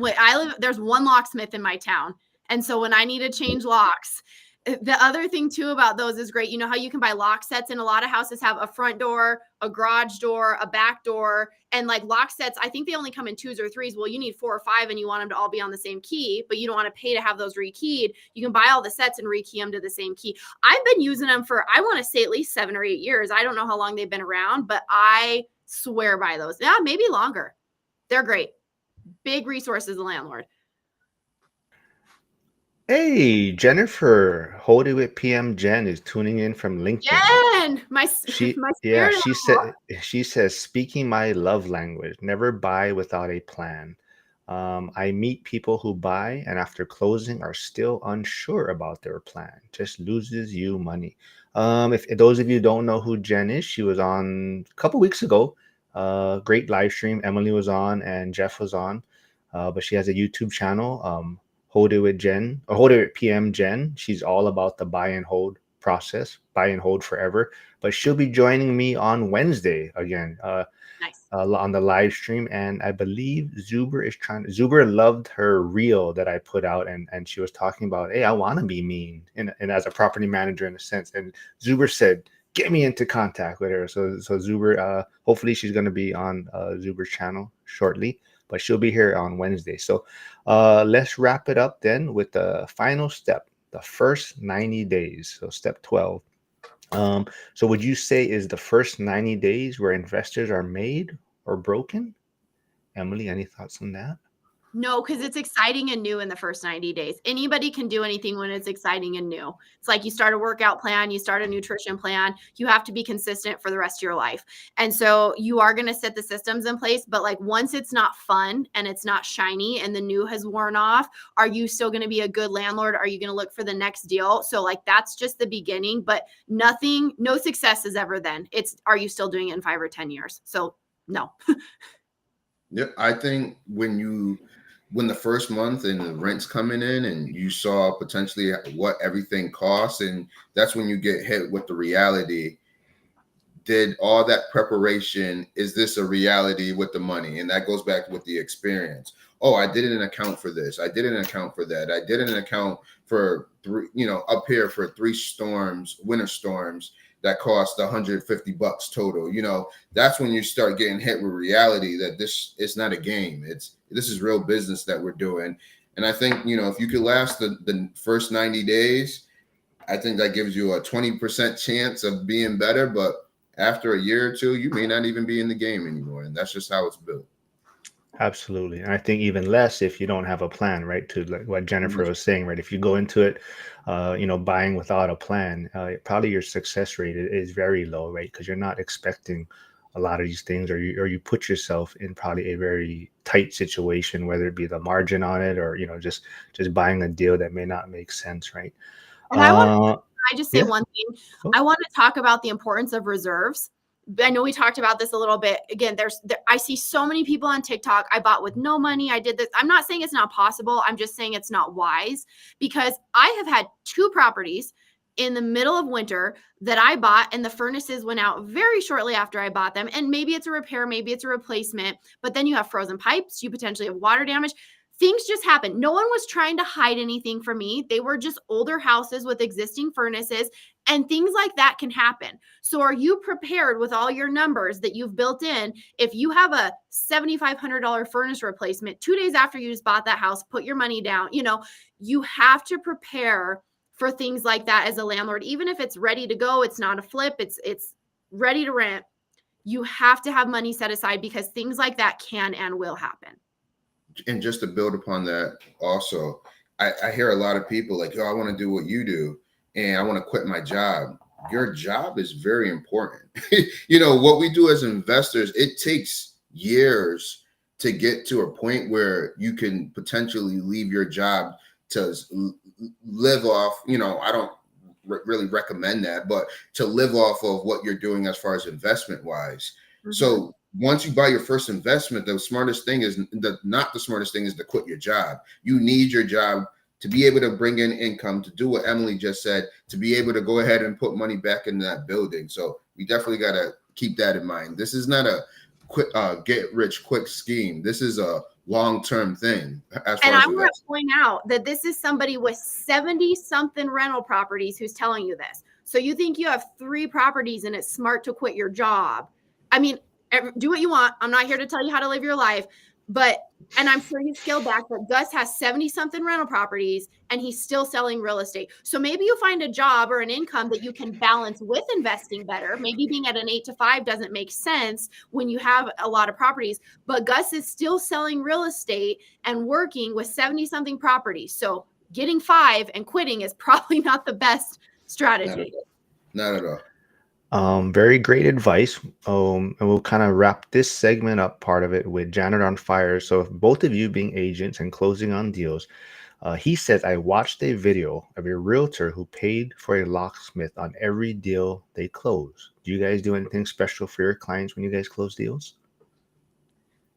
There's one locksmith in my town. And so when I need to change locks, the other thing too about those is great. You know how you can buy lock sets, and a lot of houses have a front door, a garage door, a back door, and like lock sets. I think they only come in 2s or 3s. Well, you need 4 or 5, and you want them to all be on the same key, but you don't want to pay to have those rekeyed. You can buy all the sets and rekey them to the same key. I've been using them for, I want to say, at least 7 or 8 years. I don't know how long they've been around, but I swear by those. Yeah, maybe longer. They're great. Big resource as a landlord. Hey, Jennifer, Hold It with PM Jen is tuning in from LinkedIn. Jen, my Yeah, spirit. she says, speaking my love language, never buy without a plan. I meet people who buy and after closing are still unsure about their plan. Just loses you money. If those of you don't know who Jen is, she was on a couple weeks ago. Great live stream. Emily was on and Jeff was on. But she has a YouTube channel. Hold It with Jen, or Hold It with PM Jen. She's all about the buy and hold process, buy and hold forever. But she'll be joining me on Wednesday again. Nice. On the live stream, and I believe Zuber loved her reel that I put out, and she was talking about, hey, I want to be mean, and as a property manager in a sense, and Zuber said, get me into contact with her. So Zuber, hopefully she's going to be on Zuber's channel shortly, but she'll be here on Wednesday. So let's wrap it up then with the final step, the first 90 days. So step 12. So would you say is the first 90 days where investors are made or broken? Emily, any thoughts on that? No, because it's exciting and new in the first 90 days. Anybody can do anything when it's exciting and new. It's like you start a workout plan, you start a nutrition plan, you have to be consistent for the rest of your life. And so you are going to set the systems in place, but like once it's not fun and it's not shiny and the new has worn off, are you still going to be a good landlord? Are you going to look for the next deal? So like that's just the beginning, but no success is ever then. Are you still doing it in 5 or 10 years? So no. Yeah, I think when the first month and the rent's coming in and you saw potentially what everything costs, and that's when you get hit with the reality. Did all that preparation, is this a reality with the money? And that goes back with the experience. Oh, I didn't account for this. I didn't account for that. I didn't account for up here for 3 storms, winter storms that cost $150 total. That's when you start getting hit with reality that this is not a game. This is real business that we're doing. And I think, if you could last the first 90 days, I think that gives you a 20% chance of being better. But after a year or 2, you may not even be in the game anymore. And that's just how it's built. Absolutely. And I think even less if you don't have a plan, right? To like what Jennifer was saying, right? If you go into it, buying without a plan, probably your success rate is very low, right? Because you're not expecting a lot of these things, or you put yourself in probably a very tight situation, whether it be the margin on it or, just buying a deal that may not make sense, right? And I just say one thing. Oh. I want to talk about the importance of reserves. I know we talked about this a little bit. Again, I see so many people on TikTok. I bought with no money. I did this. I'm not saying it's not possible. I'm just saying it's not wise, because I have had 2 properties in the middle of winter that I bought, and the furnaces went out very shortly after I bought them. And maybe it's a repair, maybe it's a replacement, but then you have frozen pipes. You potentially have water damage. Things just happen. No one was trying to hide anything from me. They were just older houses with existing furnaces, and things like that can happen. So are you prepared with all your numbers that you've built in? If you have a $7,500 furnace replacement 2 days after you just bought that house, put your money down. You have to prepare for things like that as a landlord. Even if it's ready to go, it's not a flip, it's ready to rent. You have to have money set aside, because things like that can and will happen. And just to build upon that also, I hear a lot of people like, I want to do what you do and I want to quit my job. Your job is very important. What we do as investors, it takes years to get to a point where you can potentially leave your job to live off, I don't really recommend that, but to live off of what you're doing as far as investment wise. Mm-hmm. So once you buy your first investment, the smartest thing is not the smartest thing is to quit your job. You need your job to be able to bring in income, to do what Emily just said, to be able to go ahead and put money back in that building. So we definitely got to keep that in mind. This is not a quick get rich quick scheme. This is a long-term thing as And far I as want investment. to point out that this is somebody with 70 something rental properties who's telling you this. So you think you have 3 properties and it's smart to quit your job. I mean, do what you want. I'm not here to tell you how to live your life, but, and I'm sure he's scaled back, but Gus has 70 something rental properties and he's still selling real estate. So maybe you find a job or an income that you can balance with investing better. Maybe being at an 8 to 5 doesn't make sense when you have a lot of properties, but Gus is still selling real estate and working with 70 something properties. So getting 5 and quitting is probably not the best strategy. Not at all. Very great advice. And we'll kind of wrap this segment up, part of it, with Janet on Fire. So, if both of you being agents and closing on deals, he says, I watched a video of a realtor who paid for a locksmith on every deal they close. Do you guys do anything special for your clients when you guys close deals?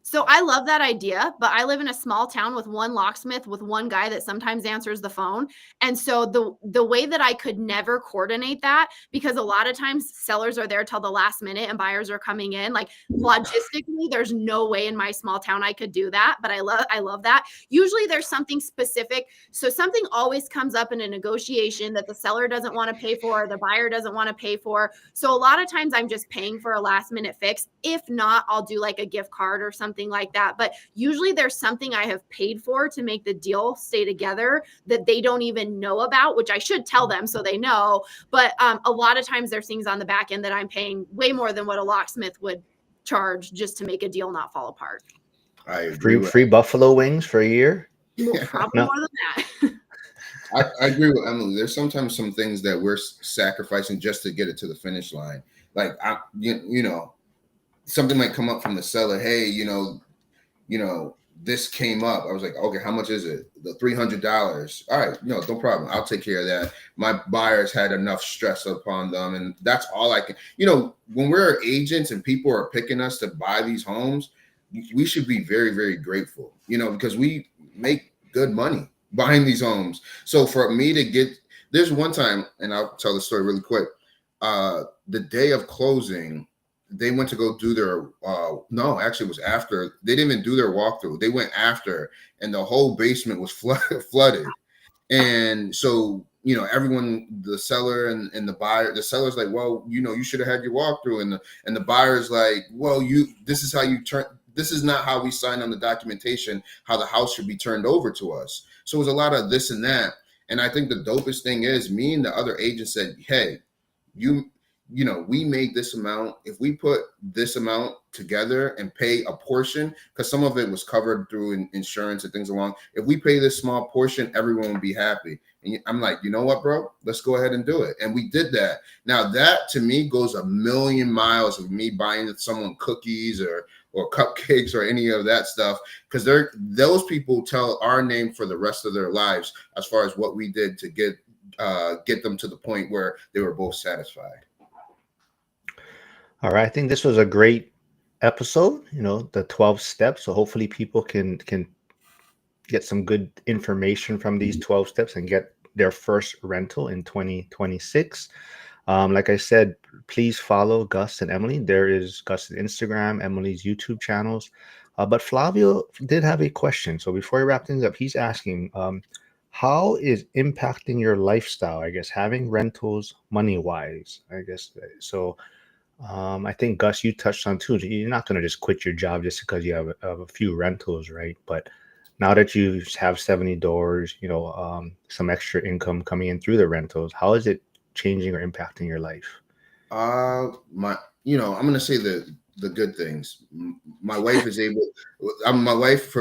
So I love that idea, but I live in a small town with one locksmith with one guy that sometimes answers the phone. And so the way that I could never coordinate that, because a lot of times sellers are there till the last minute and buyers are coming in, like logistically, there's no way in my small town I could do that. But I love that. Usually there's something specific. So something always comes up in a negotiation that the seller doesn't want to pay for, or the buyer doesn't want to pay for. So a lot of times I'm just paying for a last minute fix. If not, I'll do like a gift card or something like that. But usually there's something I have paid for to make the deal stay together that they don't even know about, which I should tell them so they know. But a lot of times there's things on the back end that I'm paying way more than what a locksmith would charge just to make a deal not fall apart. I agree Free buffalo wings for a year? Probably No. more than that. I agree with Emily. There's sometimes some things that we're sacrificing just to get it to the finish line. Like you know, something might come up from the seller. Hey, you know, this came up. I was like, okay, how much is it? The $300. All right, no problem. I'll take care of that. My buyers had enough stress upon them, and that's all I can. You know, when we're agents and people are picking us to buy these homes, we should be very, very grateful. You know, because we make good money buying these homes. So for me to get, there's one time, and I'll tell the story really quick. The day of closing, they went to go do their no, actually it was after. They didn't even do their walkthrough. They went after, and the whole basement was flooded. And so, you know, everyone, the seller and the buyer, the seller's like, well, you know, you should have had your walkthrough, and the buyer's like, well, this is how you turn. This is not how we signed on the documentation, how the house should be turned over to us. So it was a lot of this and that. And I think the dopest thing is, me and the other agent said, hey, you know, we made this amount. If we put this amount together and pay a portion, because some of it was covered through insurance and things along, if we pay this small portion, everyone will be happy. And I'm like, you know what, bro? Let's go ahead and do it. And we did that. Now that to me goes a million miles of me buying someone cookies or cupcakes or any of that stuff, because those people tell our name for the rest of their lives as far as what we did to get them to the point where they were both satisfied. All right. I think this was a great episode, you know, the 12 steps. So hopefully people can get some good information from these 12 steps and get their first rental in 2026. Like I said, please follow Gus and Emily. There is Gus's Instagram, Emily's YouTube channels. But Flavio did have a question. So before we wrap things up, he's asking, how is impacting your lifestyle, I guess, having rentals money-wise, I guess. So I think, Gus, you touched on too, you're not going to just quit your job just because you have a few rentals, right? But now that you have 70 doors, you know, some extra income coming in through the rentals, how is it changing or impacting your life? You know, I'm going to say the good things. My wife is able, my wife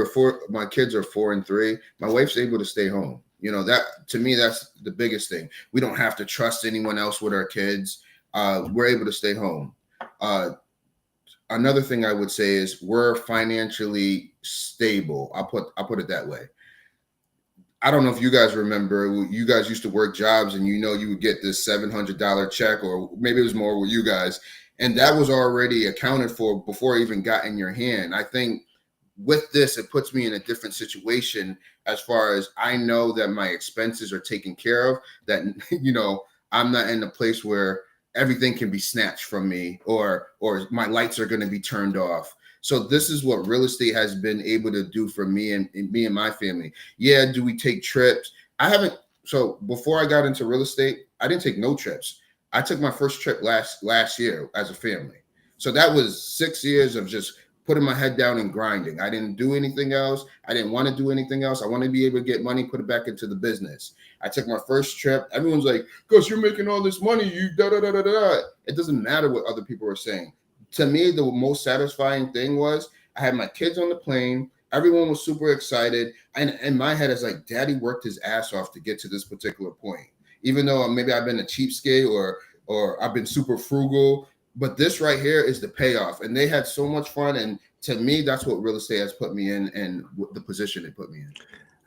my kids are 4 and 3. My wife's able to stay home. You know, that to me, that's the biggest thing. We don't have to trust anyone else with our kids. We're able to stay home. Another thing I would say is we're financially stable. I'll put it that way. I don't know if you guys remember, you guys used to work jobs and, you know, you would get this $700 check, or maybe it was more with you guys. And that was already accounted for before it even got in your hand. I think with this, it puts me in a different situation as far as I know that my expenses are taken care of, that, you know, I'm not in a place where everything can be snatched from me or my lights are going to be turned off. So this is what real estate has been able to do for me and my family. Yeah, do we take trips? I haven't. So before I got into real estate, I didn't take no trips. I took my first trip last year as a family. So that was 6 years of just putting my head down and grinding. I didn't do anything else. I didn't want to do anything else. I want to be able to get money, put it back into the business. I took my first trip. Everyone's like, "Gus, you're making all this money. You da da da da da." It doesn't matter what other people are saying. To me, the most satisfying thing was I had my kids on the plane. Everyone was super excited. And in my head, it's like, Daddy worked his ass off to get to this particular point. Even though maybe I've been a cheapskate or I've been super frugal, but this right here is the payoff. And they had so much fun. And to me, that's what real estate has put me in and the position it put me in.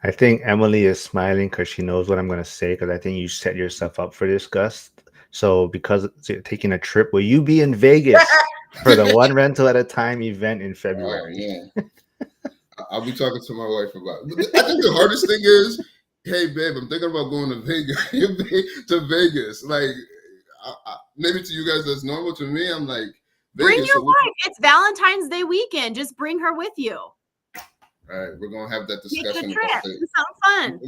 I think Emily is smiling because she knows what I'm going to say, because I think you set yourself up for this, Gus. So because you're taking a trip, will you be in Vegas for the one rental at a time event in February? Oh, yeah. I'll be talking to my wife about it. I think the hardest thing is, hey, babe, I'm thinking about going to Vegas. Like, maybe to you guys that's normal. To me, I'm like, Vegas. Bring your wife. It's Valentine's Day weekend. Just bring her with you. All right, we're gonna have that Make discussion. the trip. It sounds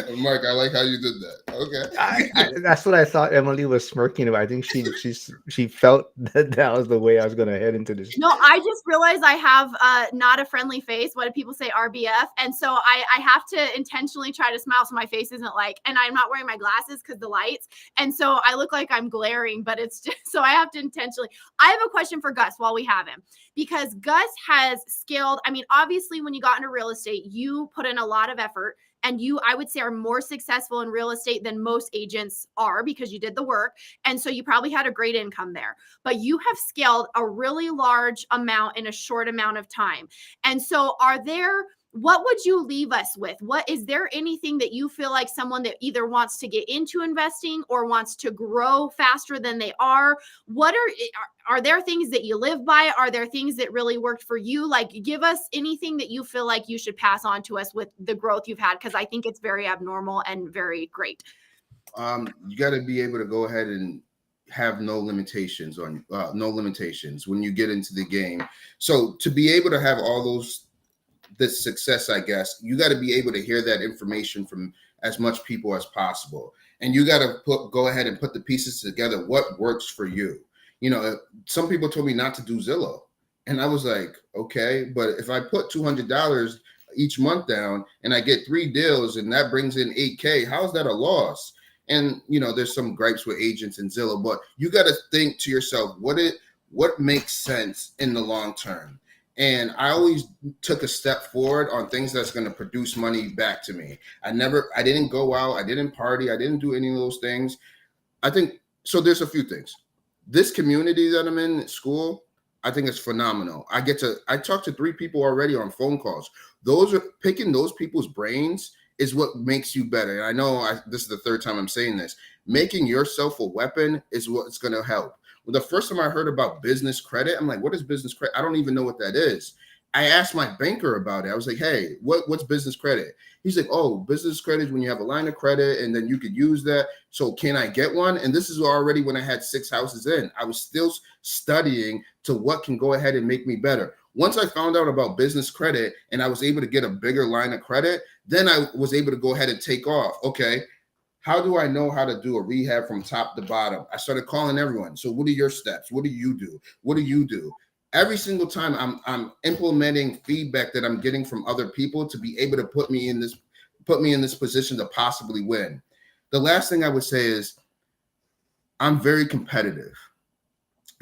fun. Mark, I like how you did that. Okay. That's what I thought Emily was smirking about. I think she felt that was the way I was going to head into this. No, I just realized I have not a friendly face. What do people say? RBF. And so I have to intentionally try to smile so my face isn't like, and I'm not wearing my glasses because the lights. And so I look like I'm glaring, but it's just, so I have to intentionally. I have a question for Gus while we have him, because Gus has scaled. I mean, obviously when you got into real estate, you put in a lot of effort. And you, I would say, are more successful in real estate than most agents are because you did the work. And so you probably had a great income there. But you have scaled a really large amount in a short amount of time. And so what would you leave us with? What is there anything that you feel like someone that either wants to get into investing or wants to grow faster than they are? What are there things that you live by? Are there things that really worked for you? Like, give us anything that you feel like you should pass on to us with the growth you've had, because I think it's very abnormal and very great. You got to be able to go ahead and have no limitations when you get into the game. So to be able to have all this success, I guess, you got to be able to hear that information from as much people as possible. And you got to go ahead and put the pieces together. What works for you? You know, some people told me not to do Zillow. And I was like, okay, but if I put $200 each month down and I get 3 deals and that brings in $8K, how is that a loss? And, you know, there's some gripes with agents in Zillow, but you got to think to yourself, what makes sense in the long term? And I always took a step forward on things that's going to produce money back to me. I didn't go out. I didn't party. I didn't do any of those things. I think, so there's a few things. This community that I'm in at school, I think it's phenomenal. I talked to 3 people already on phone calls. Picking those people's brains is what makes you better. And I know this is the 3rd time I'm saying this. Making yourself a weapon is what's going to help. Well, the first time I heard about business credit, I'm like, what is business credit? I don't even know what that is. I asked my banker about it. I was like, hey, what's business credit? He's like, oh, business credit is when you have a line of credit and then you could use that. So can I get one? And this is already when I had 6 houses in. I was still studying to what can go ahead and make me better. Once I found out about business credit and I was able to get a bigger line of credit, then I was able to go ahead and take off. Okay. How do I know how to do a rehab from top to bottom? I started calling everyone. So what are your steps? What do you do? What do you do? Every single time I'm implementing feedback that I'm getting from other people to be able to put me in this position to possibly win. The last thing I would say is I'm very competitive.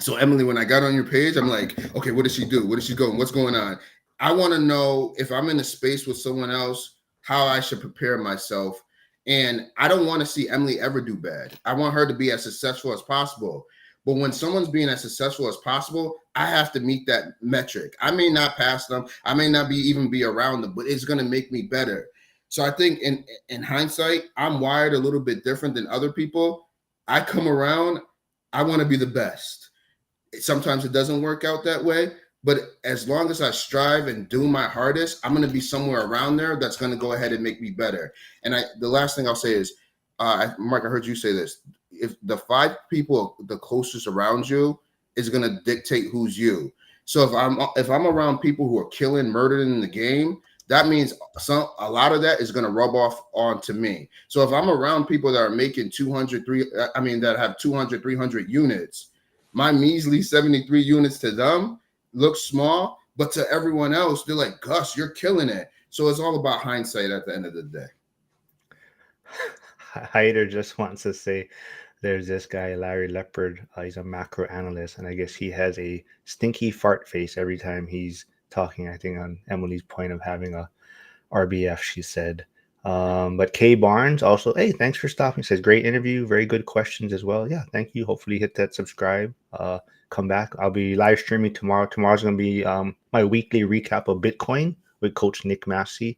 So Emily, when I got on your page, I'm like, okay, what does she do? What is she going? What's going on? I want to know if I'm in a space with someone else, how I should prepare myself. And I don't want to see Emily ever do bad. I want her to be as successful as possible. But when someone's being as successful as possible, I have to meet that metric. I may not pass them. I may not even be around them, but it's going to make me better. So I think in hindsight, I'm wired a little bit different than other people. I come around, I want to be the best. Sometimes it doesn't work out that way. But as long as I strive and do my hardest, I'm going to be somewhere around there that's going to go ahead and make me better. And the last thing I'll say is, Mark, I heard you say this. If the 5 people the closest around you is going to dictate who's you. So if I'm around people who are killing, murdering in the game, that means a lot of that is going to rub off onto me. So if I'm around people that are making 200, that have 200, 300 units, my measly 73 units to them looks small, but to everyone else, they're like, Gus, you're killing it. So it's all about hindsight at the end of the day. Hyder just wants to say there's this guy, Larry Leopard. He's a macro analyst, and I guess he has a stinky fart face every time he's talking. I think on Emily's point of having a RBF, she said. But Kay Barnes also, hey, thanks for stopping. Says great interview, very good questions as well. Yeah, thank you. Hopefully hit that subscribe. Come back. I'll be live streaming tomorrow. Tomorrow's gonna be my weekly recap of Bitcoin with Coach Nick Massey,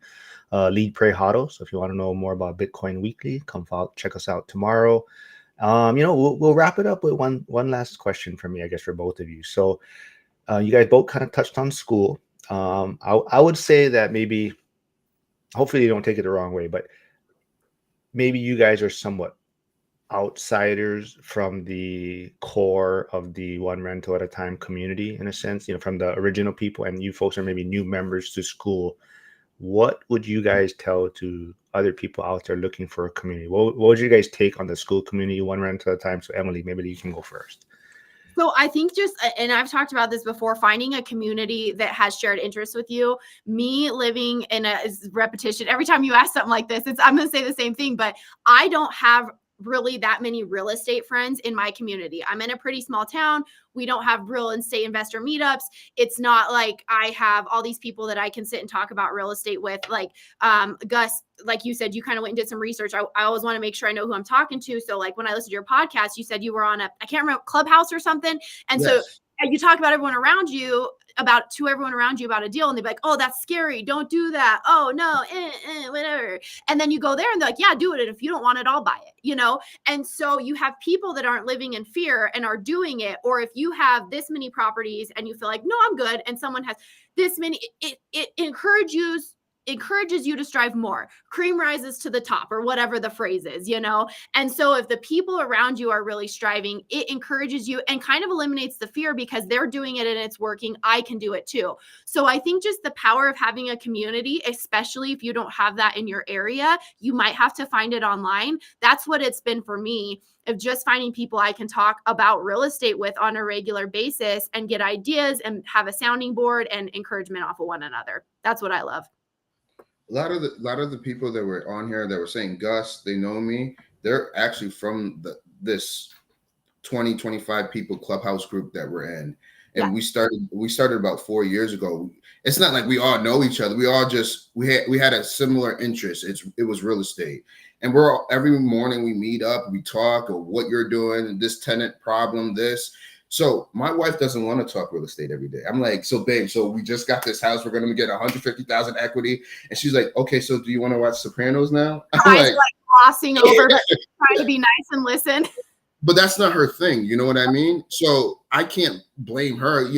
lead pray hodl. So if you want to know more about Bitcoin Weekly, come follow, check us out tomorrow. We'll wrap it up with one last question for me, I guess, for both of you. So you guys both kind of touched on school. I would say that maybe, hopefully you don't take it the wrong way, but maybe you guys are somewhat outsiders from the core of the one rental at a time community, in a sense, from the original people, and you folks are maybe new members to school. What would you guys tell to other people out there looking for a community? What would you guys take on the school community, one rental at a time? So Emily, maybe you can go first. So I think and I've talked about this before, finding a community that has shared interests with you. Me living in a repetition, every time you ask something like this, I'm going to say the same thing, but I don't have really that many real estate friends in my community. I'm in a pretty small town. We don't have real estate investor meetups. It's not like I have all these people that I can sit and talk about real estate with. Like Gus, like you said, you kind of went and did some research. I always want to make sure I know who I'm talking to. So like when I listened to your podcast, you said you were on I can't remember, Clubhouse or something. And yes. So you talk about everyone around you, about a deal, and they're like, oh, that's scary. Don't do that. Oh no, whatever. And then you go there and they're like, yeah, do it. And if you don't want it, I'll buy it, And so you have people that aren't living in fear and are doing it. Or if you have this many properties and you feel like, no, I'm good, and someone has this many, it encourages you to strive more. Cream rises to the top, or whatever the phrase is, And so if the people around you are really striving, it encourages you and kind of eliminates the fear because they're doing it and it's working. I can do it too. So I think just the power of having a community, especially if you don't have that in your area, you might have to find it online. That's what it's been for me, of just finding people I can talk about real estate with on a regular basis and get ideas and have a sounding board and encouragement off of one another. That's what I love. A lot of the people that were on here that were saying, Gus, they know me. They're actually from this 25 people Clubhouse group that we're in. And we started about 4 years ago. It's not like we all know each other. We all we had a similar interest. It was real estate. And every morning we meet up, we talk of what you're doing, this tenant problem, this. So my wife doesn't want to talk real estate every day. I'm like, so babe, so we just got this house. We're going to get 150,000 equity. And she's like, okay, so do you want to watch Sopranos now? I'm like glossing over, trying to be nice and listen. But that's not her thing. You know what I mean? So I can't blame her.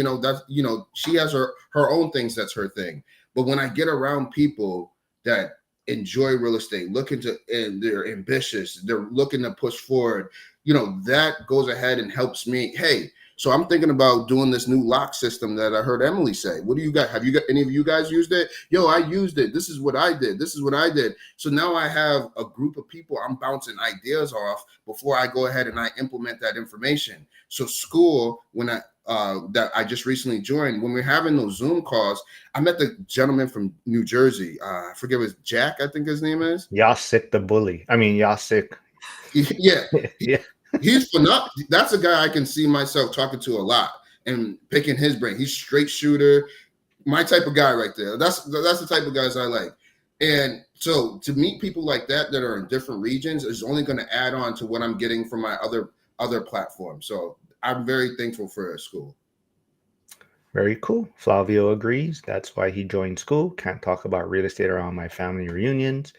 She has her own things. That's her thing. But when I get around people that enjoy real estate, and they're ambitious, they're looking to push forward, that goes ahead and helps me. Hey, so I'm thinking about doing this new lock system that I heard Emily say. What do you got? Have you got any of you guys used it? Yo, I used it. This is what I did. This is what I did. So now I have a group of people I'm bouncing ideas off before I go ahead and I implement that information. So school, that I just recently joined, when we're having those Zoom calls, I met the gentleman from New Jersey. I forget his Jack, I think his name is. Yasik the bully. I mean, Yasik. Yeah. Yeah. He's phenomenal. That's a guy I can see myself talking to a lot and picking his brain. He's straight shooter, my type of guy right there. That's the type of guys I like. And so to meet people like that are in different regions is only going to add on to what I'm getting from my other platforms. So I'm very thankful for school. Very cool. Flavio agrees. That's why he joined school. Can't talk about real estate around my family reunions.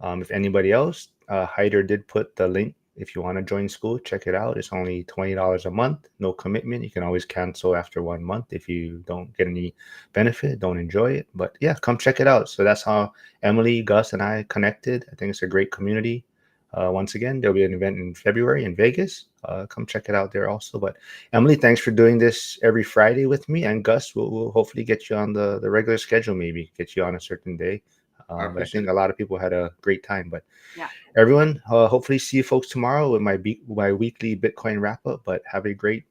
If anybody else, Hyder did put the link. If you want to join school, check it out. It's only $20 a month, no commitment. You can always cancel after 1 month if you don't get any benefit, don't enjoy it. But yeah, come check it out. So that's how Emily, Gus, and I connected. I think it's a great community. Once again, there'll be an event in February in Vegas. Come check it out there also. But Emily, thanks for doing this every Friday with me. And Gus, we'll hopefully get you on the regular schedule, maybe get you on a certain day. But I appreciate think a lot of people had a great time. But Yeah. everyone, hopefully see you folks tomorrow with my weekly Bitcoin wrap up. But have a great